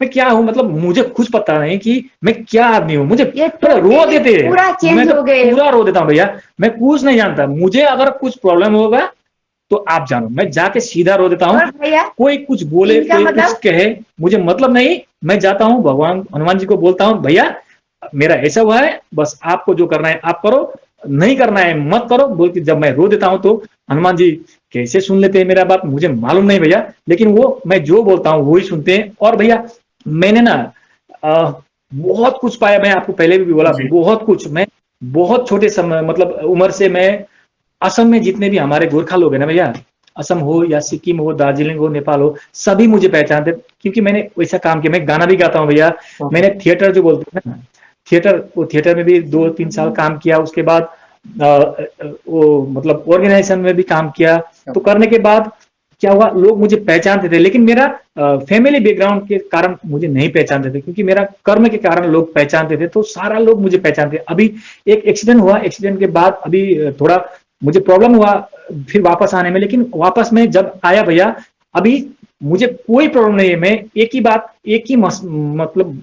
क्या हूँ, मतलब मुझे कुछ पता नहीं कि मैं क्या आदमी हूँ। मुझे रो देते हैं, पूरा चेंज मैं तो हो गए। पूरा रो देता हूँ भैया। मैं कुछ नहीं जानता, मुझे अगर कुछ प्रॉब्लम होगा तो आप जानो, मैं जाके सीधा रो देता हूँ। और भैया कोई कुछ बोले, इनका कोई मतलब कुछ कहे, मुझे मतलब नहीं। मैं जाता हूँ भगवान हनुमान जी को बोलता हूँ, भैया मेरा ऐसा हुआ है, बस आपको जो करना है आप करो, नहीं करना है मत करो, बोल के जब मैं रो देता हूँ, तो हनुमान जी कैसे सुन लेते हैं मेरा बात मुझे मालूम नहीं भैया, लेकिन वो मैं जो बोलता हूँ वही सुनते हैं। और भैया मैंने ना बहुत कुछ पाया, मैं आपको पहले भी बोला, बहुत कुछ। मैं बहुत छोटे समय मतलब उम्र से मैं असम में जितने भी हमारे गोरखा लोग हैं ना भैया, असम हो या सिक्किम हो, दार्जिलिंग हो, नेपाल हो, सभी मुझे पहचानते, क्योंकि मैंने वैसा काम किया। मैं गाना भी गाता हूँ भैया, मैंने थिएटर जो बोलते हैं ना, थिएटर में भी 2-3 साल काम किया। उसके बाद वो मतलब ऑर्गेनाइजेशन में भी काम किया। तो करने के बाद क्या हुआ, लोग मुझे पहचानते थे, लेकिन मेरा फैमिली बैकग्राउंड के कारण मुझे नहीं पहचानते थे, क्योंकि मेरा कर्म के कारण लोग पहचानते थे, तो सारा लोग मुझे पहचानते। अभी एक एक्सीडेंट हुआ, एक्सीडेंट के बाद अभी थोड़ा मुझे प्रॉब्लम हुआ फिर वापस आने में, लेकिन वापस में जब आया भैया, अभी मुझे कोई प्रॉब्लम नहीं है। मैं एक ही बात, एक ही मतलब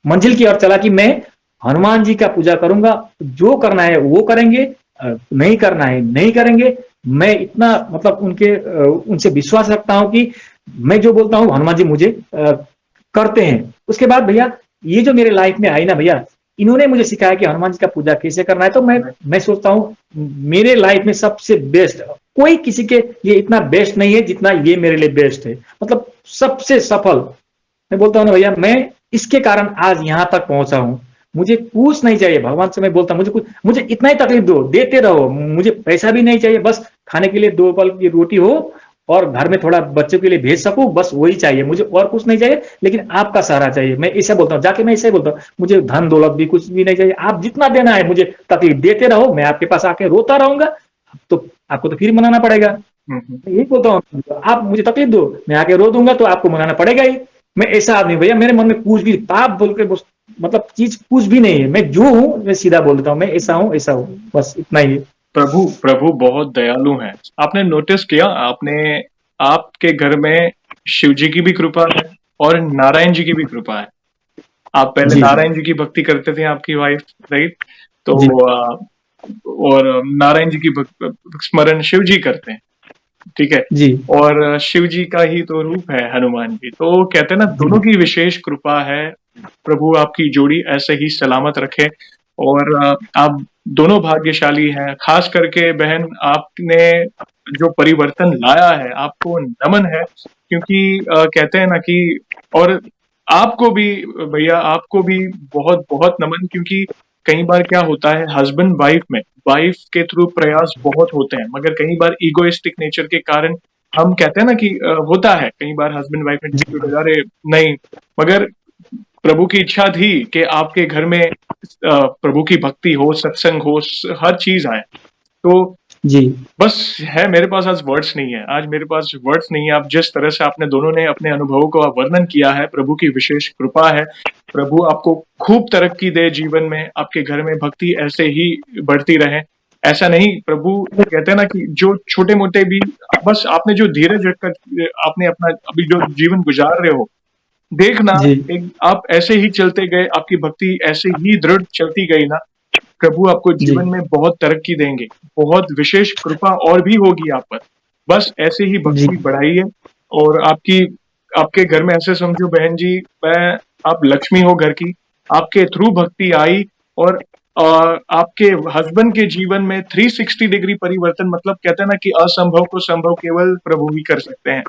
मंजिल की ओर चला कि मैं हनुमान जी का पूजा करूंगा, जो करना है वो करेंगे, नहीं करना है नहीं करेंगे। मैं इतना मतलब उनसे विश्वास रखता हूं कि मैं जो बोलता हूं हनुमान जी मुझे करते हैं। उसके बाद भैया ये जो मेरे लाइफ में आई ना भैया, इन्होंने मुझे सिखाया कि हनुमान जी का पूजा कैसे करना है। तो मैं सोचता हूँ मेरे लाइफ में सबसे बेस्ट, कोई किसी के लिए इतना बेस्ट नहीं है जितना ये मेरे लिए बेस्ट है, मतलब सबसे सफल। मैं बोलता हूँ ना भैया, मैं इसके कारण आज यहाँ तक पहुंचा हूँ। मुझे कुछ नहीं चाहिए, भगवान से मैं बोलता हूँ मुझे इतना ही तकलीफ दो, देते रहो, मुझे पैसा भी नहीं चाहिए, बस खाने के लिए 2 पल की रोटी हो और घर में थोड़ा बच्चों के लिए भेज सकूं, बस वही चाहिए मुझे, और कुछ नहीं चाहिए। लेकिन आपका सहारा चाहिए, मैं ऐसा बोलता हूँ जाके, मैं ऐसा ही बोलता हूँ, मुझे धन दौलत भी कुछ भी नहीं चाहिए, आप जितना देना है मुझे तकलीफ देते रहो, मैं आपके पास आके रोता रहूंगा, तो आपको तो फिर मनाना पड़ेगा। मैं यही बोलता हूँ, आप मुझे तकलीफ दो, मैं आके रो दूंगा, तो आपको मनाना पड़ेगा ही। मैं ऐसा आदमी भैया, मेरे मन में कुछ भी पाप बोल के मतलब चीज कुछ भी नहीं है। मैं जो हूँ मैं सीधा बोल देता हूँ, मैं ऐसा हूँ, बस इतना ही। प्रभु बहुत दयालु हैं। आपने नोटिस किया, आपके घर में शिव जी की भी कृपा है और नारायण जी की भी कृपा है। आप पहले नारायण जी की भक्ति करते थे, आपकी वाइफ, राइट? तो और नारायण जी की स्मरण शिव जी करते हैं, ठीक है जी। और शिव जी का ही तो रूप है हनुमान जी। तो कहते हैं ना, दोनों की विशेष कृपा है। प्रभु आपकी जोड़ी ऐसे ही सलामत रखे। और आप दोनों भाग्यशाली हैं। खास करके बहन, आपने जो परिवर्तन लाया है, आपको नमन है, क्योंकि कहते हैं ना कि, और आपको भी भैया, आपको भी बहुत बहुत नमन, क्योंकि कई बार क्या होता है हस्बैंड वाइफ में, वाइफ के थ्रू प्रयास बहुत होते हैं, मगर कई बार ईगोइस्टिक नेचर के कारण हम कहते हैं ना कि होता है कई बार हस्बैंड वाइफ में जी dispute, अरे नहीं, मगर प्रभु की इच्छा थी कि आपके घर में प्रभु की भक्ति हो, सत्संग हो, हर चीज आए। तो जी बस है, मेरे पास आज वर्ड्स नहीं है, आज मेरे पास वर्ड्स नहीं है। आप जिस तरह से आपने दोनों ने अपने अनुभवों को वर्णन किया है, प्रभु की विशेष कृपा है। प्रभु आपको खूब तरक्की दे जीवन में, आपके घर में भक्ति ऐसे ही बढ़ती रहे। ऐसा नहीं, प्रभु कहते हैं ना कि जो छोटे मोटे भी, बस आपने जो धीरज रखकर आपने अपना अभी जो जीवन गुजार रहे हो, देखना, जी एक आप ऐसे ही चलते गए, आपकी भक्ति ऐसे ही दृढ़ चलती गई ना, प्रभु आपको जी जीवन में बहुत तरक्की देंगे, बहुत विशेष कृपा और भी होगी आप पर। बस ऐसे ही जी भक्ति बढ़ाइए, और आपके घर में ऐसे समझो बहन जी, मैं आप लक्ष्मी हो घर की, आपके थ्रू भक्ति आई, और आपके हस्बैंड के जीवन में 360 डिग्री परिवर्तन, मतलब कहते हैं ना कि असंभव को संभव केवल प्रभु ही कर सकते हैं।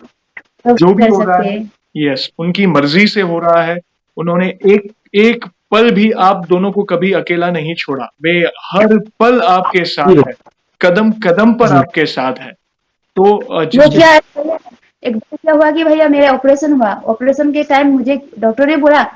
तो जो भी कर हो रहा सकते है, हैं। यस, उनकी मर्जी से हो रहा है। उन्होंने एक एक पल भी आप दोनों को कभी अकेला नहीं छोड़ा, वे हर पल आपके जी साथ है, कदम कदम पर जी आपके साथ है। तो वो जिस क्या है भैया, एक बार क्या हुआ कि भैया मेरा ऑपरेशन हुआ, ऑपरेशन के टाइम मुझे डॉक्टर ने बोला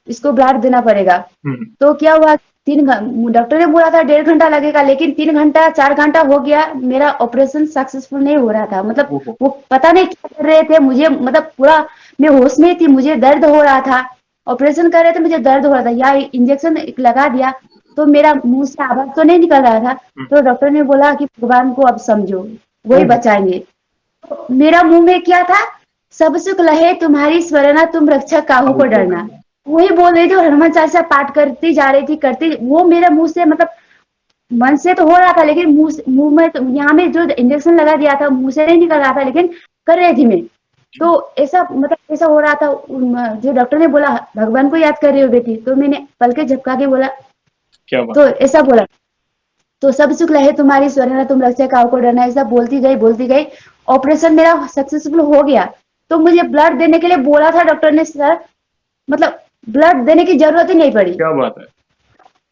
इसको ब्लड देना पड़ेगा। हम्म, तो क्या हुआ, डॉक्टर ने बोला था 1.5 घंटा लगेगा, लेकिन 3 घंटा 4 घंटा हो गया, मेरा ऑपरेशन सक्सेसफुल नहीं हो रहा था। मतलब ओहो, वो पता नहीं क्या कर रहे थे मुझे, मतलब पूरा मैं होश में थी, मुझे दर्द हो रहा था। ऑपरेशन कर रहे थे, मुझे दर्द हो रहा था, या इंजेक्शन लगा दिया तो मेरा मुंह से आवाज तो नहीं निकल रहा था। हम्म, तो डॉक्टर ने बोला कि भगवान को अब समझो, वही ओहो, बचाएंगे। मेरा मुंह में क्या था, सब सुख लहे तुम्हारी स्मरणा, तुम रक्षक काहू को डरना, वही बोल रही थी, और हनुमान चालीसा पाठ करती जा रही थी, करती, वो मेरे मुंह से, मतलब मन से तो हो रहा था, लेकिन मुंह में तो, यहाँ में जो इंजेक्शन लगा दिया था मुंह से नहीं निकल रहा था, लेकिन कर रही थी मैं। तो ऐसा, मतलब ऐसा हो रहा था। जो डॉक्टर ने बोला भगवान को याद कर रही हो बेटी, तो मैंने पल के झपका के बोला, क्या बात। तो ऐसा बोला, तो सब सुख लहे तुम्हारी स्मरणा, तुम रक्षक काहू को डरना, ऐसा बोलती गई। ऑपरेशन मेरा सक्सेसफुल हो गया। तो मुझे ब्लड देने के लिए बोला था डॉक्टर ने, सर मतलब ब्लड देने की जरूरत ही नहीं पड़ी, क्या बात है।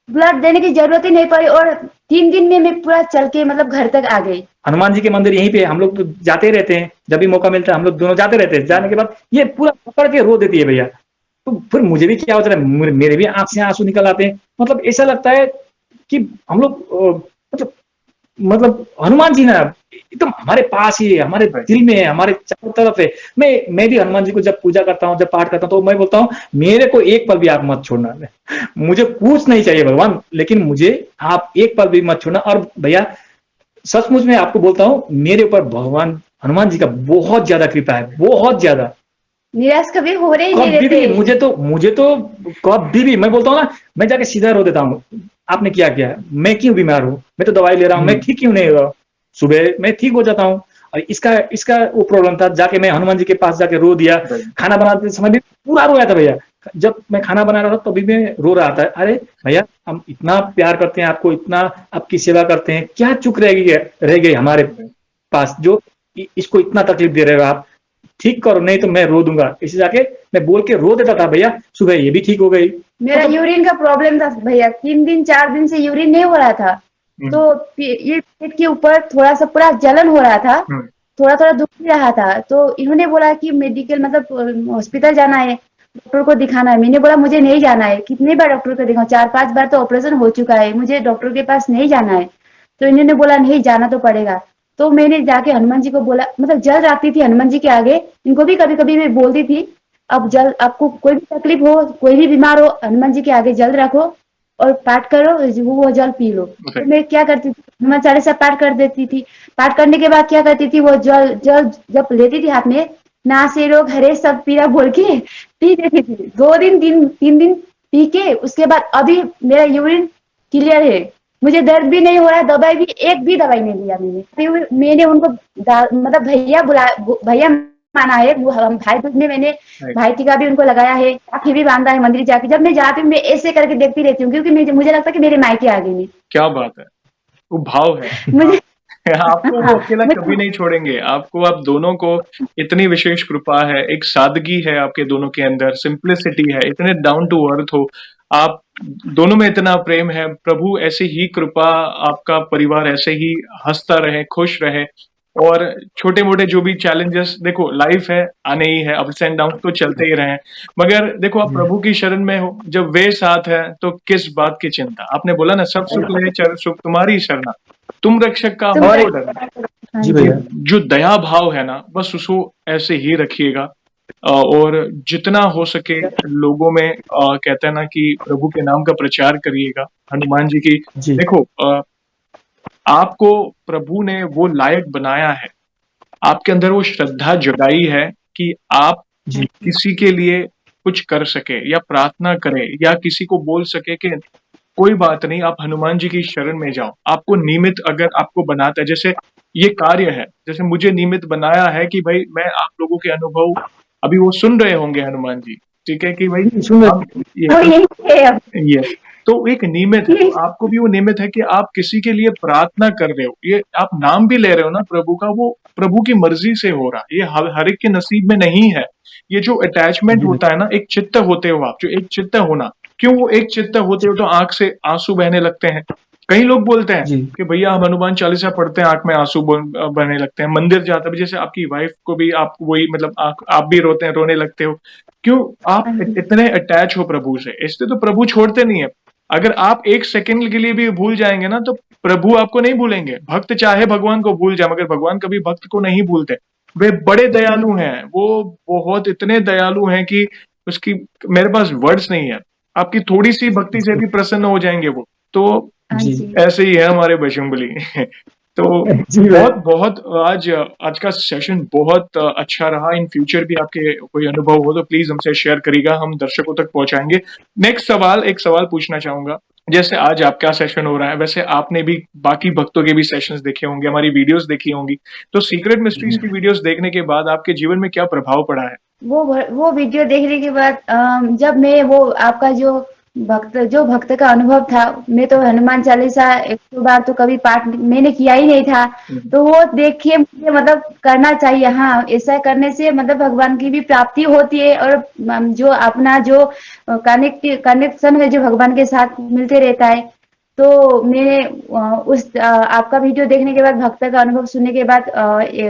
ब्लड देने की जरूरत ही नहीं पड़ी, और 3 दिन में मैं पूरा चल के मतलब घर तक आ गई। हनुमान जी के मंदिर यहीं पे हम लोग तो जाते ही रहते हैं, जब भी मौका मिलता है हम लोग दोनों जाते रहते हैं। जाने के बाद ये पूरा पकड़ के रो देती है भैया। तो फिर मुझे भी क्या होता है, मेरे भी आंख से आंसू निकल आते हैं। मतलब ऐसा लगता है कि हम लोग मतलब हनुमान जी ना एकदम हमारे पास ही है, हमारे दिल में है, हमारे चारों तरफ है। मैं भी हनुमान जी को जब पूजा करता हूँ, जब पाठ करता हूँ, तो मैं बोलता हूँ मेरे को एक पल भी आप मत छोड़ना। मुझे कुछ नहीं चाहिए भगवान, लेकिन मुझे आप एक पल भी मत छोड़ना। और भैया सचमुच में आपको बोलता हूँ, मेरे ऊपर भगवान हनुमान जी का बहुत ज्यादा कृपा है, बहुत ज्यादा। निराश कभी हो रहे ही नहीं कभी भी रहते। मुझे तो कभी भी मैं बोलता हूँ ना, मैं जाके सीधा रो देता हूँ। आपने क्या किया, मैं क्यों बीमार हूँ, मैं तो दवाई ले रहा हूँ, मैं ठीक क्यों नहीं हुआ। सुबह मैं ठीक हो जाता हूँ। और इसका इसका वो प्रॉब्लम था, जाके मैं हनुमान जी के पास जाके रो दिया। खाना बनाते समय भी पूरा रोया था भैया। जब मैं खाना बना रहा था तभी मैं रो रहा था, अरे भैया हम इतना प्यार करते हैं आपको, इतना आपकी सेवा करते हैं, क्या चूक रह गई हमारे पास जो इसको इतना तकलीफ दे रहे हो आप, ठीक करो नहीं तो मैं रो दूंगा। इसे जाके मैं बोल के रो देता था भैया। सुबह ये भी ठीक हो गई। मेरा मतलब यूरिन का प्रॉब्लम था भैया, 3 दिन 4 दिन से यूरिन नहीं हो रहा था। तो ये पेट के ऊपर थोड़ा सा पूरा जलन हो रहा था, थोड़ा थोड़ा दुख भी रहा था। तो इन्होंने बोला कि मेडिकल, मतलब हॉस्पिटल जाना है, डॉक्टर को दिखाना है। मैंने बोला मुझे नहीं जाना है, कितनी बार डॉक्टर को दिखाऊं, 4-5 बार तो ऑपरेशन हो चुका है, मुझे डॉक्टर के पास नहीं जाना है। तो इन्होंने बोला नहीं जाना तो पड़ेगा। तो मैंने जाके हनुमान जी को बोला, मतलब जल रखती थी हनुमान जी के आगे। इनको भी कभी कभी मैं बोलती थी, अब जल, आपको कोई भी तकलीफ हो, कोई भी बीमार हो, हनुमान जी के आगे जल रखो और पाठ करो, वो जल पी लो। तो मैं क्या करती थी, हनुमान चालीसा पाठ कर देती थी। पाठ करने के बाद क्या करती थी, वो जल जल जब लेती थी हाथ में, ना से रोग हरे सब पीरा बोल के पी देती थी। 2 दिन 3 दिन पी के उसके बाद अभी मेरा यूरिन क्लियर है, मुझे दर्द भी नहीं हो रहा है। दवाई भी, एक भी दवाई नहीं लिया मैंने। फिर मैंने उनको मतलब भैया माना है, वो हम भाई दूज में मैंने Right. भाई टीका भी उनको लगाया है, राखी भी बांधा है मंदिर जाके। जब मैं जाती हूँ मैं ऐसे करके देखती रहती हूँ, क्योंकि मुझे लगता है कि मेरे मायके आ गई मैं। क्या बात है, वो भाव है। मुझे आपको हाँ, वो अकेला कभी नहीं छोड़ेंगे, आपको आप दोनों को इतनी विशेष कृपा है, एक सादगी है आपके दोनों के अंदर, सिंप्लिसिटी है, इतने डाउन टू अर्थ हो आप दोनों में, इतना प्रेम है। प्रभु ऐसे ही कृपा, आपका परिवार ऐसे ही हंसता रहे, खुश रहे, और छोटे मोटे जो भी चैलेंजेस, देखो लाइफ है, आने ही है, अप्स एंड डाउन तो चलते ही रहे, मगर देखो आप प्रभु की शरण में हो, जब वे साथ है तो किस बात की चिंता। आपने बोला ना, सब सुख ले चर सुख तुम्हारी शरणा, तुम रक्षक का तुम हमको रक्षक डरना। हाँ जी जी। भैया। जो दया भाव है ना, बस उसको ऐसे ही रखिएगा, और जितना हो सके लोगों में कहते हैं ना कि प्रभु के नाम का प्रचार करिएगा, हनुमान जी की। जी देखो आपको प्रभु ने वो लायक बनाया है, आपके अंदर वो श्रद्धा जगाई है कि आप जी किसी के लिए कुछ कर सके या प्रार्थना करें या किसी को बोल सके कि कोई बात नहीं, आप हनुमान जी की शरण में जाओ। आपको निमित्त अगर आपको बनाता है, जैसे ये कार्य है, जैसे मुझे निमित्त बनाया है कि भाई मैं आप लोगों के अनुभव अभी वो सुन रहे होंगे हनुमान जी, ठीक है कि भाई जी, सुन रहे हम वो यही है अब। ये तो एक नियमित है, तो यही आपको भी वो नियमित है कि आप किसी के लिए प्रार्थना कर रहे हो, ये आप नाम भी ले रहे हो ना प्रभु का, वो प्रभु की मर्जी से हो रहा है, ये हर एक के नसीब में नहीं है। ये जो अटैचमेंट जी होता है ना, एक चित्त होते हो आप, जो एक चित्त होना, क्यों वो एक चित्त होते हो तो आंख से आंसू बहने लगते हैं। कई लोग बोलते हैं जी कि भैया हम हनुमान चालीसा पढ़ते हैं, आंख में आंसू बहने लगते हैं, मंदिर जाते भी, जैसे आपकी वाइफ को भी आप वही मतलब आप भी रोते हैं, रोने लगते हो, क्यों आप हाँ जी। इतने अटैच हो प्रभु से, इसलिए तो प्रभु छोड़ते नहीं है। अगर आप एक सेकंड के लिए भी भूल जाएंगे ना, तो प्रभु आपको नहीं भूलेंगे। भक्त चाहे भगवान को भूल जाए, मगर भगवान कभी भक्त को नहीं भूलते। वे बड़े जी दयालु हैं, वो बहुत इतने दयालु हैं कि उसकी मेरे पास वर्ड्स नहीं है। आपकी थोड़ी सी भक्ति से जी भी प्रसन्न हो जाएंगे वो। तो हाँ जी जी। ऐसे ही है हमारे बजरंगबली। तो जी भैया। बहुत आज आज का सेशन बहुत अच्छा रहा। इन फ्यूचर भी आपके कोई अनुभव हो तो प्लीज हमसे शेयर करिएगा, हम दर्शकों तक पहुंचाएंगे। नेक्स्ट सवाल, एक सवाल पूछना चाहूंगा, जैसे आज आपका सेशन हो रहा है, वैसे आपने भी बाकी भक्तों के भी सेशंस देखे होंगे, हमारी वीडियोस देखी होंगी, तो सीक्रेट मिस्ट्रीज की वीडियोस देखने के बाद आपके जीवन में क्या प्रभाव पड़ा है? वो वीडियो देखने के बाद जब मैं वो आपका जो भक्त का अनुभव था, मैं तो हनुमान चालीसा 100 बार तो कभी पाठ मैंने किया ही नहीं था। तो वो देख के मुझे मतलब करना चाहिए, हाँ ऐसा करने से मतलब भगवान की भी प्राप्ति होती है, और जो अपना जो कनेक्शन है जो भगवान के साथ मिलते रहता है। तो मैंने आपका वीडियो देखने के बाद, भक्त का अनुभव सुनने के बाद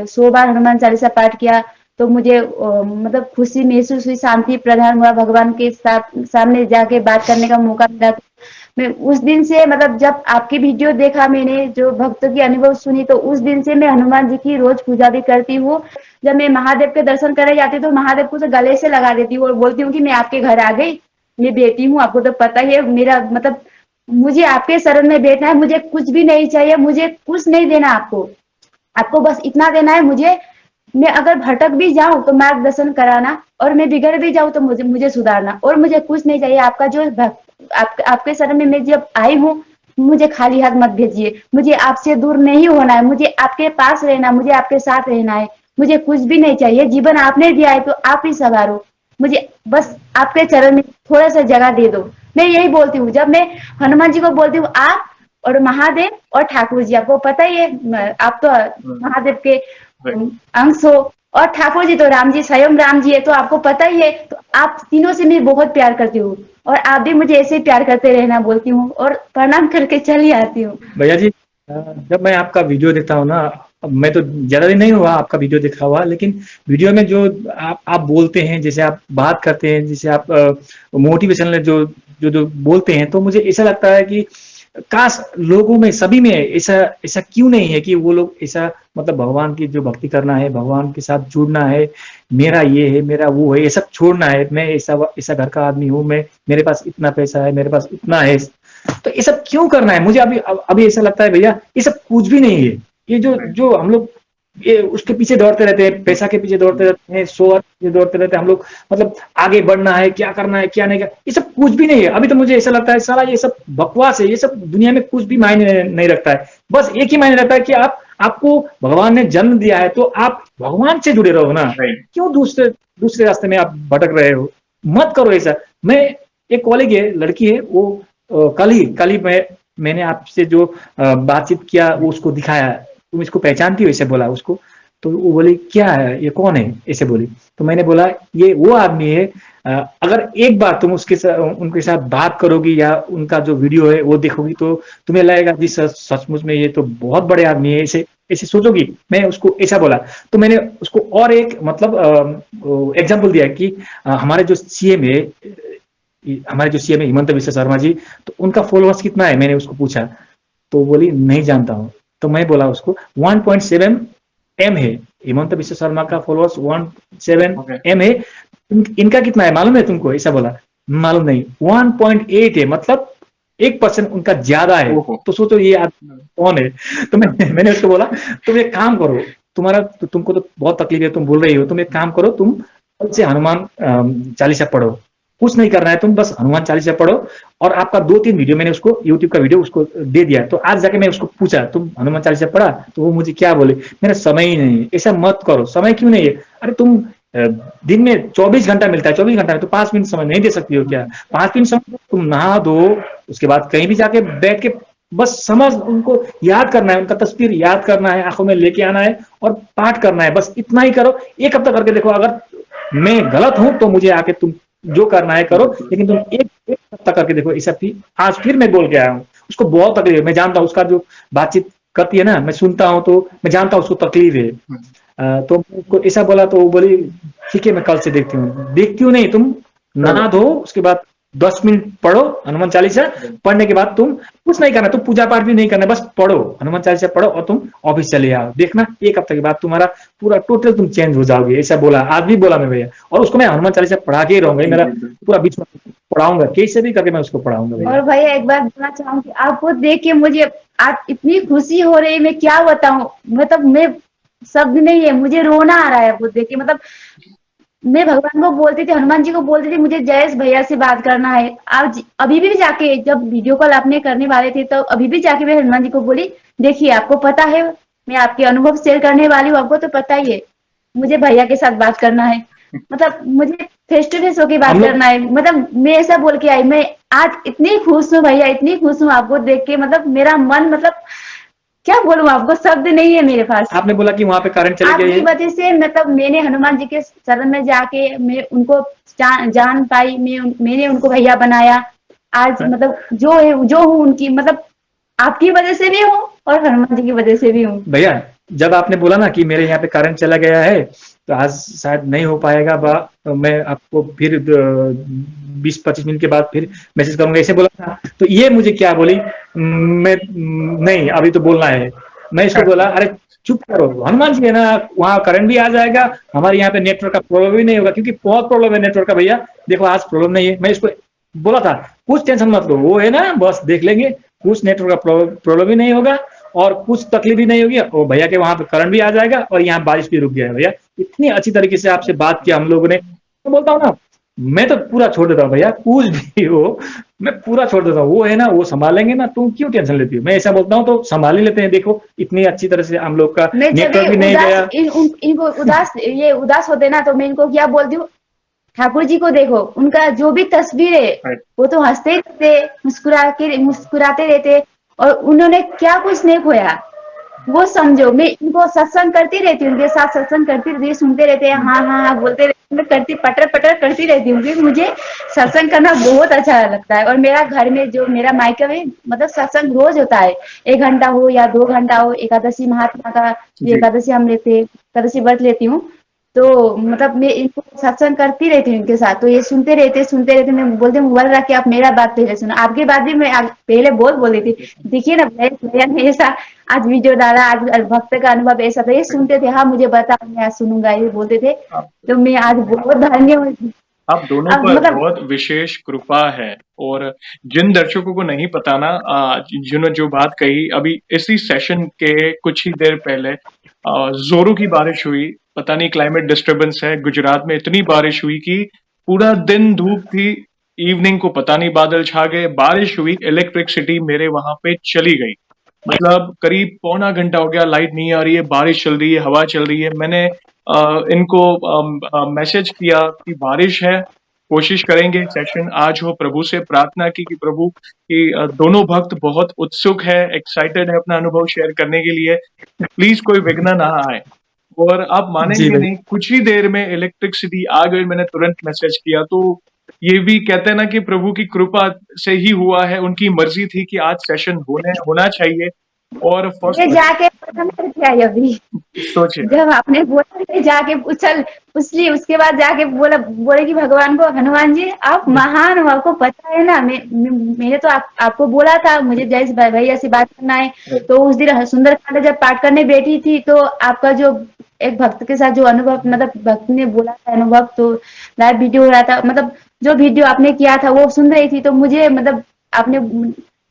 100 बार हनुमान चालीसा पाठ किया। तो मुझे मतलब खुशी महसूस हुई, शांति प्रदान हुआ, भगवान के साथ सामने जाके बात करने का मौका मिला। तो मैं उस दिन से मतलब जब आपकी वीडियो देखा मैंने, जो भक्तों की अनुभव सुनी, तो उस दिन से मैं हनुमान जी की रोज पूजा भी करती हूँ। जब मैं महादेव के दर्शन करने जाती हूँ तो महादेव को तो गले से लगा देती हूँ और बोलती हूँ कि मैं आपके घर आ गई, मैं बेटी हूँ, आपको तो पता ही है मेरा मतलब, मुझे आपके शरण में बैठना है, मुझे कुछ भी नहीं चाहिए, मुझे कुछ नहीं देना आपको, आपको बस इतना देना है मुझे। मैं अगर भटक भी जाऊं तो मार्गदर्शन कराना, और मैं बिगड़ भी जाऊं तो मुझे सुधारना, और मुझे कुछ नहीं चाहिए। आपका जो आपके शरण में मैं जब आई हूँ, मुझे खाली हाथ मत भेजिए, मुझे आपसे दूर नहीं होना है, मुझे आपके पास रहना, मुझे आपके साथ रहना है, मुझे कुछ भी नहीं चाहिए। जीवन आपने दिया है तो आप ही संवारो, मुझे बस आपके चरण में थोड़ा सा जगह दे दो। मैं यही बोलती हूँ, जब मैं हनुमान जी को बोलती हूँ आप, और महादेव और ठाकुर जी, आपको पता ही है आप तो महादेव के अंश हो, और ठाकुर जी तो राम जी, स्वयं राम जी है, तो आपको पता ही है। तो आप तीनों से मैं बहुत प्यार करती हूँ, और आप भी मुझे ऐसे प्यार करते रहना बोलती हूँ, और प्रणाम करके चली आती हूँ। भैया जी, जब मैं आपका वीडियो देखता हूँ ना, मैं तो ज्यादा दिन नहीं हुआ आपका वीडियो देखा हुआ, लेकिन वीडियो में जो आप बोलते हैं, जैसे आप बात करते हैं, जैसे आप मोटिवेशनल जो जो जो बोलते हैं, तो मुझे ऐसा लगता है कि काश लोगों में, सभी में ऐसा ऐसा क्यों नहीं है कि वो लोग ऐसा मतलब भगवान की जो भक्ति करना है, भगवान के साथ जुड़ना है, मेरा ये है, मेरा वो है, ये सब छोड़ना है, मैं ऐसा ऐसा घर का आदमी हूँ, मैं मेरे पास इतना पैसा है, मेरे पास इतना है, तो ये सब क्यों करना है? मुझे अभी ऐसा लगता है भैया, ये सब कुछ भी नहीं है। ये जो जो हम लोग ये उसके पीछे दौड़ते रहते हैं, पैसा के पीछे दौड़ते रहते हैं, शोहर के पीछे दौड़ते रहते हैं हम लोग, मतलब आगे बढ़ना है, क्या करना है, क्या नहीं करना, ये सब कुछ भी नहीं है। अभी तो मुझे ऐसा लगता है साला ये सब बकवास है, ये सब दुनिया में कुछ भी मायने नहीं रखता है। बस एक ही मायने रखता है कि आप आपको भगवान ने जन्म दिया है तो आप भगवान से जुड़े रहो ना, राइट। क्यों दूसरे दूसरे रास्ते में आप भटक रहे हो? मत करो ऐसा। मैं एक कॉलेज है, लड़की है, वो कल ही मैंने आपसे जो बातचीत किया वो उसको दिखाया, तुम इसको पहचानती हो, ऐसे बोला उसको। तो वो बोली क्या है, ये कौन है, ऐसे बोली। तो मैंने बोला ये वो आदमी है, अगर एक बार तुम उनके साथ बात करोगी या उनका जो वीडियो है वो देखोगी तो तुम्हें लगेगा जी सचमुच में ये तो बहुत बड़े आदमी है, ऐसे ऐसे सोचोगी। मैं उसको ऐसा बोला। तो मैंने उसको और एक मतलब एग्जाम्पल दिया कि हमारे जो सीएम है, हिमंत बिस्वा शर्मा जी, तो उनका फॉलोअर्स कितना है, मैंने उसको पूछा। तो बोली नहीं जानता हूँ। तो मैं बोला उसको 1.7 एम है, हिमंत बिस्वा शर्मा का फॉलोअर्स 1.7 एम है। इनका कितना है मालूम है तुमको, ऐसा बोला। मालूम नहीं, 1.8 है, मतलब 1% उनका ज्यादा है। तो सोचो ये आदमी कौन है। तो मैंने उसको बोला तुम एक काम करो, तुमको तो बहुत तकलीफ है, तुम बोल रही हो, तुम एक काम करो, तुम कल से हनुमान चालीसा पढ़ो, कुछ नहीं करना है, तुम बस हनुमान चालीसा पढ़ो। और आपका 2-3 वीडियो मैंने उसको यूट्यूब का वीडियो उसको दे दिया। तो आज जाके मैं उसको पूछा तुम हनुमान चालीसा पढ़ा, तो वो मुझे क्या बोले, मेरा समय ही नहीं है। ऐसा मत करो, समय क्यों नहीं है? अरे तुम दिन में 24 घंटा मिलता है, 24 घंटा में तो 5 मिनट समय नहीं दे सकती हो क्या? 5 मिनट समय तुम नहा दो, उसके बाद कहीं भी जाके बैठ के बस समझ, उनको याद करना है, उनका तस्वीर याद करना है, आंखों में लेके आना है और पाठ करना है, बस इतना ही करो। एक हफ्ता करके देखो, अगर मैं गलत हूं तो मुझे आके तुम जो करना है करो, लेकिन तुम एक हफ्ता करके देखो। ऐसा आज फिर मैं बोल के आया हूँ। उसको बहुत तकलीफ है, मैं जानता हूँ, उसका जो बातचीत करती है ना, मैं सुनता हूँ तो मैं जानता हूँ उसको तकलीफ है। तो उसको ऐसा बोला तो वो बोली ठीक है मैं कल से देखती हूँ नहीं, तुम नहा धो, उसके बाद 10 मिनट पढ़ो हनुमान चालीसा। पढ़ने के बाद तुम कुछ नहीं करना, तुम पूजा पाठ भी नहीं करना, बस पढ़ो हनुमान चालीसा पढ़ो और तुम ऑफिस चले आओ। देखना एक हफ्ते के बाद तुम्हारा पूरा टोटल तुम चेंज हो जाओगे। ऐसा बोला, आज भी बोला मैं भैया। और उसको मैं हनुमान चालीसा पढ़ा के ही रहूंगा, मेरा पूरा बीच में पढ़ाऊंगा, कैसे भी करके मैं उसको पढ़ाऊंगा भैया। और भैया एक बात बोलना चाहूंगी, आपको देख के मुझे आज इतनी खुशी हो रही है, मैं क्या बताऊं, मतलब मैं शब्द नहीं है, मुझे रोना आ रहा है आपको देख के। मतलब मैं भगवान को बोलती थी, हनुमान जी को बोलती थी मुझे जयेश भैया से बात करना है। आज अभी भी जाके जब वीडियो कॉल आपने करने वाले थे तो अभी भी जाके मैं हनुमान जी को बोली, देखिए आपको पता है मैं आपके अनुभव शेयर करने वाली हूँ, आपको तो पता ही है मुझे भैया के साथ बात करना है, मतलब मुझे फेस टू फेस होके बात करना है। मतलब मैं ऐसा बोल के आई, मैं आज इतनी खुश हूँ भैया, इतनी खुश हूँ आपको देख के। मतलब मेरा मन, मतलब क्या बोलूं आपको, शब्द नहीं है मेरे पास। आपने बोला कि वहां पे करंट चले गए, आपकी वजह से मतलब मैंने हनुमान जी के शरण में जाके मैं उनको जान पाई, मैंने उनको भैया बनाया। आज मतलब जो है जो हूँ उनकी, मतलब आपकी वजह से भी हूँ और हनुमान जी की वजह से भी हूँ। भैया। जब आपने बोला ना कि मेरे यहाँ पे करंट चला गया है तो आज शायद नहीं हो पाएगा, तो मैं आपको फिर 20-25 मिनट के बाद फिर मैसेज करूंगा, ऐसे बोला था। तो ये मुझे क्या बोली, मैं नहीं अभी तो बोलना है। मैं इसको बोला अरे चुप करो, हनुमान जी है ना, वहाँ करंट भी आ जाएगा, हमारे यहाँ पे नेटवर्क का प्रॉब्लम भी नहीं होगा, क्योंकि बहुत प्रॉब्लम है नेटवर्क का भैया। देखो आज प्रॉब्लम नहीं है, मैं इसको बोला था कुछ टेंशन मत लो, वो है ना बस देख लेंगे, कुछ नेटवर्क का प्रॉब्लम भी नहीं होगा और कुछ तकलीफ भी नहीं होगी। और भैया के वहां पे करंट भी आ जाएगा और यहाँ बारिश भी रुक गया है भैया। इतनी अच्छी तरीके से आपसे बात किया हम लोगों ने, तो बोलता हूँ ना मैं तो पूरा छोड़ देता हूँ भैया, कुछ भी हो मैं पूरा छोड़ देता हूँ। वो है ना वो संभालेंगे ना, तुम क्यों टेंशन लेती हो? मैं ऐसा बोलता हूँ तो संभाल ही लेते हैं। देखो इतनी अच्छी तरह से हम लोग का नेटवर्क भी नहीं गया। इनको उदास होते ना तो मैं इनको क्या बोलती हूँ, ठाकुर जी को देखो, उनका जो भी तस्वीर है वो तो हंसते रहते, मुस्कुराते रहते, और उन्होंने क्या कुछ नहीं खोया। वो समझो, मैं इनको सत्संग करती रहती हूँ, उनके साथ सत्संग करती रहती हूँ, सुनते रहते हैं, हाँ हाँ हाँ बोलते रहते, मैं करती पटर पटर करती रहती हूँ, क्योंकि मुझे सत्संग करना बहुत अच्छा लगता है। और मेरा घर में जो मेरा मायका में मतलब सत्संग रोज होता है, 1 घंटा हो या 2 घंटा हो। एकादशी महात्मा का एकादशी हम एकादशी व्रत लेती हूँ, तो मतलब मैं इनको सत्संग करती रहती हूँ इनके साथ। तो ये सुनते रहते, मैं बोलती हूँ मोबाइल रख के आप मेरा बात पहले सुनो, आपकी बात भी मैं पहले बहुत बोल रही थी। देखिए ना भैया ने ऐसा आज वीडियो डाला, आज भक्त का अनुभव ऐसा था, ये सुनते थे, हाँ मुझे बता मैं आज सुनूंगा, ये बोलते थे। तो मैं आज बहुत धन्य हूँ। आप दोनों पर मतलब बहुत विशेष कृपा है। और जिन दर्शकों को नहीं पता ना, जिन्होंने जो बात कही अभी इसी सेशन के कुछ ही देर पहले जोरों की बारिश हुई। पता नहीं क्लाइमेट डिस्टर्बेंस है, गुजरात में इतनी बारिश हुई कि पूरा दिन धूप थी, इवनिंग को पता नहीं बादल छा गए, बारिश हुई, इलेक्ट्रिसिटी मेरे वहां पे चली गई। मतलब करीब पौना घंटा हो गया, लाइट नहीं आ रही है, बारिश चल रही है, हवा चल रही है। मैंने इनको मैसेज किया कि बारिश है, कोशिश करेंगे सेशन आज हो। प्रभु से प्रार्थना की कि प्रभु कि दोनों भक्त बहुत उत्सुक है, एक्साइटेड है अपना अनुभव शेयर करने के लिए, प्लीज कोई विघ्न ना आए। और आप जी मानेंगे भैया। नहीं, कुछ ही देर में इलेक्ट्रिसिटी आ गई। मैंने तुरंत मैसेज किया। तो ये भी कहते हैं ना कि प्रभु की कृपा से ही हुआ है, उनकी मर्जी थी कि आज सेशन होना चाहिए। और ये फर्स्ट जाके पता नहीं क्या है अभी, सोचिए, जब आपने बोला कि जाके पूछ ली, उसके बाद जाके बोले कि भगवान को, हनुमान जी आप महान हो, आपको पता है ना, मैंने तो आपको बोला था मुझे जैसे भैया से बात करना है। तो उस दिन सुंदरकांड जब पाठ करने बैठी थी, तो आपका जो एक भक्त के साथ जो अनुभव, मतलब भक्त ने बोला था अनुभव, तो लाइव वीडियो हो रहा था, मतलब जो वीडियो आपने किया था वो सुन रही थी, तो मुझे मतलब आपने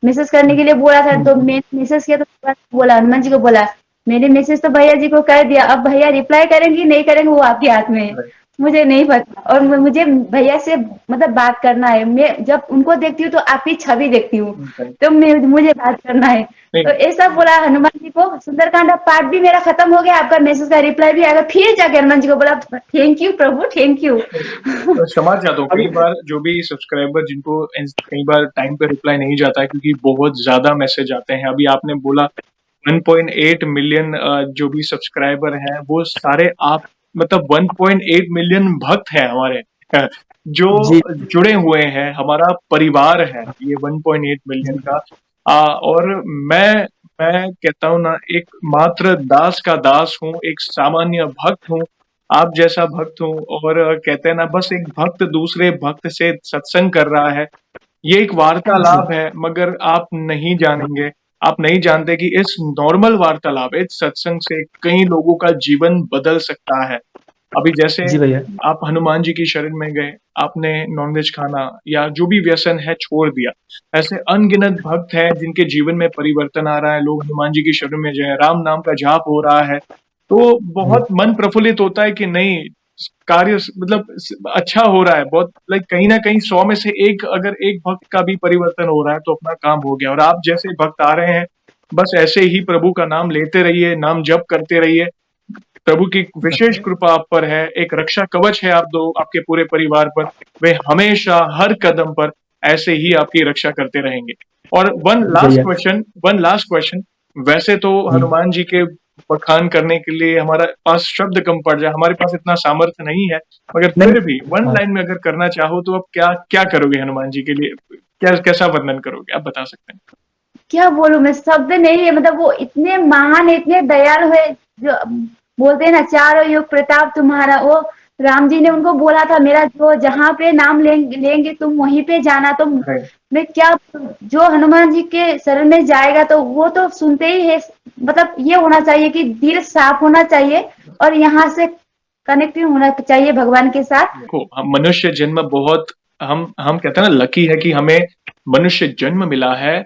मैसेज करने के लिए बोला था, तो मैं मैसेज किया, तो बोला हनुमान जी को बोला, मैंने मैसेज तो भैया जी को कर दिया, अब भैया रिप्लाई करेंगे नहीं करेंगे वो आपके हाथ में है, मुझे नहीं पता। और मुझे भैया से मतलब बात करना है, मैं जब उनको देखती हूँ तो आपकी छवि देखती हूँ, तो मुझे बात करना है। नहीं तो ऐसा बोला हनुमान जी को। सुंदरकांड पाठ भी मेरा खत्म हो गया, आपका मैसेज का रिप्लाई भी आएगा, फिर जाके हनुमान जी को बोला thank you Prabhu, thank you. तो क्षमा चाहता हूँ, कई बार जो भी सब्सक्राइबर जिनको कई बार टाइम पे रिप्लाई नहीं जाता है क्योंकि बहुत ज्यादा मैसेज आते हैं। अभी आपने बोला 1.8 मिलियन जो भी सब्सक्राइबर हैं वो सारे आप, मतलब 1.8 मिलियन भक्त हैं हमारे, जो जी जुड़े हुए हैं, हमारा परिवार है ये 1.8 मिलियन का। और मैं कहता हूँ ना, एक मात्र दास का दास हूँ, एक सामान्य भक्त हूँ, आप जैसा भक्त हूँ। और कहते हैं ना, बस एक भक्त दूसरे भक्त से सत्संग कर रहा है, ये एक जी वार्तालाप है। मगर आप नहीं जानेंगे, आप नहीं जानते कि इस नॉर्मल वार्तालाप, इस सत्संग से कई लोगों का जीवन बदल सकता है। अभी जैसे जी भैया। आप हनुमान जी की शरण में गए, आपने नॉनवेज खाना या जो भी व्यसन है छोड़ दिया। ऐसे अनगिनत भक्त हैं जिनके जीवन में परिवर्तन आ रहा है, लोग हनुमान जी की शरण में जाए, राम नाम का जाप हो रहा है, तो जी बहुत मन प्रफुल्लित होता है कि नहीं, कार्य मतलब अच्छा हो रहा है बहुत। लाइक कहीं ना कहीं 100 में से एक, अगर एक भक्त का भी परिवर्तन हो रहा है तो अपना काम हो गया। और आप जैसे भक्त आ रहे हैं, बस ऐसे ही प्रभु का नाम लेते रहिए, नाम जप करते रहिए। प्रभु की विशेष कृपा आप पर है, एक रक्षा कवच है आप दो आपके पूरे परिवार पर। वे हमेशा हर कदम पर ऐसे ही आपकी रक्षा करते रहेंगे। और जी भैया। One last question. वैसे तो जी हनुमान जी के बखान करने के लिए हमारा पास शब्द कम पड़ जाए, हमारे पास इतना सामर्थ्य नहीं है, मगर नहीं। फिर भी वन हाँ। लाइन में अगर करना चाहो तो आप क्या क्या करोगे हनुमान जी के लिए, क्या कैसा वर्णन करोगे, आप बता सकते हैं? क्या बोलूं मैं, शब्द नहीं है, मतलब वो इतने महान है, इतने दयालु है, जो बोलते हैं ना चारों युग प्रताप तुम्हारा, वो राम जी ने उनको बोला था, मेरा जो जहाँ पे नाम लेंगे तुम वहीं पे जाना। तो राइट। मैं क्या, जो हनुमान जी के शरण में जाएगा तो वो तो सुनते ही है, मतलब ये होना चाहिए कि दिल साफ होना चाहिए और यहाँ से कनेक्टिव होना चाहिए भगवान के साथ। देखो, हम मनुष्य जन्म बहुत, हम कहते हैं ना, लकी है कि हमें मनुष्य जन्म मिला है।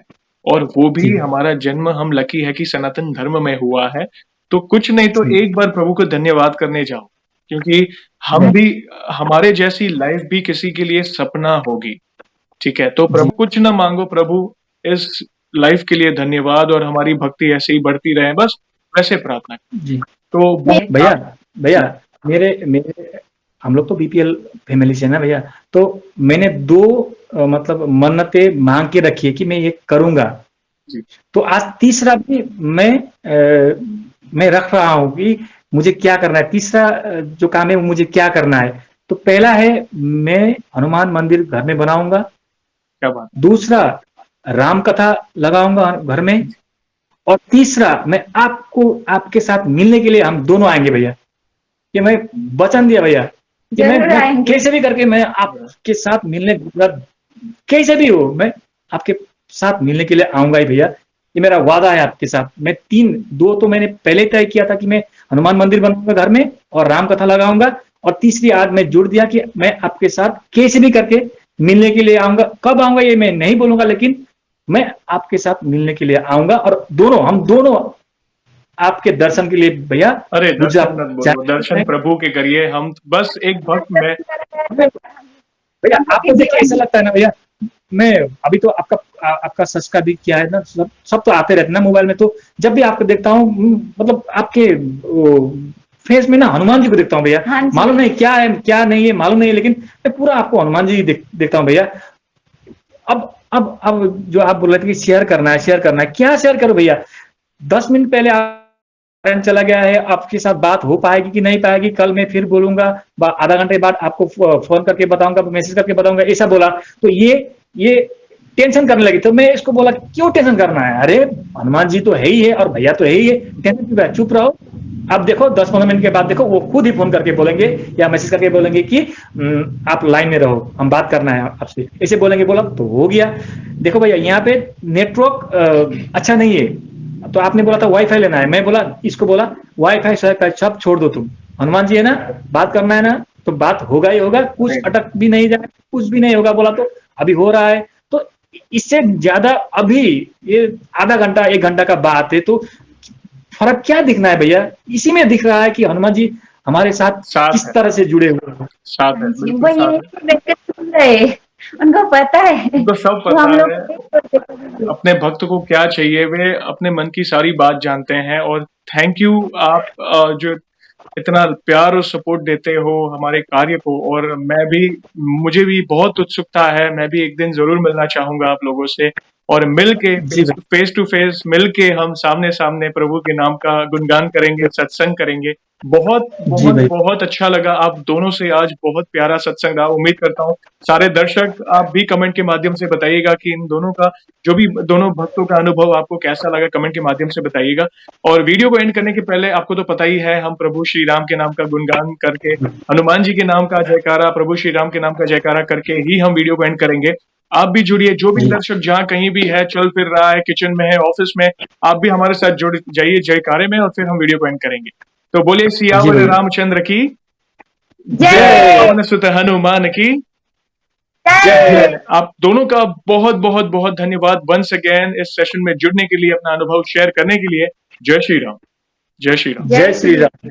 और वो भी जी हमारा जन्म, हम लकी है कि सनातन धर्म में हुआ है। तो कुछ नहीं तो जी एक बार प्रभु को धन्यवाद करने जाओ, क्योंकि हम जी भी, हमारे जैसी लाइफ भी किसी के लिए सपना होगी। ठीक है, तो जी प्रभु कुछ ना मांगो, प्रभु इस लाइफ के लिए धन्यवाद, और हमारी भक्ति ऐसे ही बढ़ती रहे, बस वैसे प्रार्थना। जी तो बहुत भैया। भैया मेरे मेरे हम लोग तो बीपीएल फैमिली से है ना भैया। तो मैंने दो मतलब मन्नतें मांग के रखी है कि मैं ये करूंगा। जी तो आज तीसरा भी मैं रख रहा हूँ कि मुझे क्या करना है। तीसरा जो काम है वो मुझे क्या करना है। तो पहला है, मैं हनुमान मंदिर घर में बनाऊंगा। क्या बात दूसरा, राम कथा लगाऊंगा घर में। और तीसरा, मैं आपको आपके साथ मिलने के लिए हम दोनों आएंगे भैया। कि मैं वचन दिया भैया कि जरूर मैं आएंगे। कैसे भी करके मैं आपके साथ मिलने, कैसे भी हो मैं आपके साथ मिलने के लिए आऊंगा ही भैया। ये मेरा वादा है आपके साथ। मैं दो तो मैंने पहले तय किया था कि मैं हनुमान मंदिर बनाऊंगा घर में और राम कथा लगाऊंगा। और तीसरी आज मैं जुड़ दिया कि मैं आपके साथ कैसे भी करके मिलने के लिए आऊंगा। कब आऊंगा ये मैं नहीं बोलूंगा, लेकिन मैं आपके साथ मिलने के लिए आऊंगा। और हम दोनों आपके दर्शन के लिए भैया। अरे मुझे दर्शन आप मत बोलो, दर्शन प्रभु के करिए। हम बस एक भक्त में, भैया आपको देख के ऐसा लगता है ना भैया। मैं अभी तो आपका सस्का भी क्या है ना, सब तो आते रहते हैं ना मोबाइल में। तो जब भी आपको देखता हूँ मतलब आपके फेस में ना हनुमान जी को देखता हूँ भैया। हाँ जी। मालूम नहीं क्या है क्या नहीं है मालूम नहीं है, लेकिन मैं पूरा आपको हनुमान जी देखता हूँ भैया। अब जो आप बोल रहे थे कि शेयर करना है, क्या शेयर करो भैया। 10 मिनट पहले आप टाइम चला गया है, आपके साथ बात हो पाएगी कि नहीं पाएगी, कल मैं फिर बोलूंगा, आधा घंटे बाद आपको फोन करके बताऊंगा, मैसेज करके बताऊंगा, ऐसा बोला। तो ये टेंशन करने लगी। तो मैं इसको बोला क्यों टेंशन करना है, अरे हनुमान जी तो है ही है और भैया तो है ही है, टेंशन क्यों, चुप रहो। अब देखो 10-15 मिनट के बाद देखो वो खुद ही फोन करके बोलेंगे या मैसेज करके बोलेंगे कि आप लाइन में रहो, हम बात करना है आपसे, ऐसे बोलेंगे। बोला तो हो गया। देखो भैया यहाँ पे नेटवर्क अच्छा नहीं है, तो आपने बोला था वाईफाई लेना है, मैं बोला इसको बोला वाईफाई सब छोड़ दो, तुम हनुमान जी है ना, बात करना है ना तो बात होगा ही होगा, कुछ अटक भी नहीं जाए, कुछ भी नहीं होगा। बोला तो अभी हो रहा है, तो इससे ज्यादा अभी ये आधा घंटा 1 घंटा का बात है, तो फर्क क्या दिखना है भैया। इसी में दिख रहा है कि हनुमान जी हमारे साथ किस तरह से जुड़े हुए हैं। साथ है, हाँ जी, बिल्कुल वो साथ यही है। तो बैठकर सुन रहे, उनको पता है। उनको सब वो हम पता लोग है नहीं बोलते कभी भी। अपने भक्त को क्या चाहिए, वे अपने मन की सारी बात जानते हैं। और थैंक यू आप जो इतना प्यार और सपोर्ट देते हो हमारे कार्य को। और मुझे भी बहुत उत्सुकता है, मैं भी एक दिन जरूर मिलना चाहूंगा आप लोगों से, और मिल के जी भाई, फेस टू फेस मिल के हम सामने सामने प्रभु के नाम का गुणगान करेंगे, सत्संग करेंगे। बहुत जी बहुत भाई, बहुत अच्छा लगा आप दोनों से आज, बहुत प्यारा सत्संग रहा। उम्मीद करता हूँ सारे दर्शक आप भी कमेंट के माध्यम से बताइएगा कि इन दोनों का, जो भी दोनों भक्तों का अनुभव आपको कैसा लगा, कमेंट के माध्यम से बताइएगा। और वीडियो को एंड करने के पहले आपको तो पता ही है, हम प्रभु श्री राम के नाम का गुणगान करके, हनुमान जी के नाम का जयकारा, प्रभु श्री राम के नाम का जयकारा करके ही हम वीडियो को एंड करेंगे। आप भी जुड़िए, जो भी जी दर्शक जहाँ कहीं भी है, चल फिर रहा है, किचन में है, ऑफिस में, आप भी हमारे साथ जुड़ जाइए जयकारे में, और फिर हम वीडियो को एंड करेंगे। तो बोलिए जी सियावर भैया, रामचंद्र की जय, जय पवन सुत हनुमान की जय। जय। आप दोनों का बहुत बहुत बहुत धन्यवाद वंस अगेन इस सेशन में जुड़ने के लिए, अपना अनुभव शेयर करने के लिए। जय श्री राम, जय श्री राम। जय श्री राम।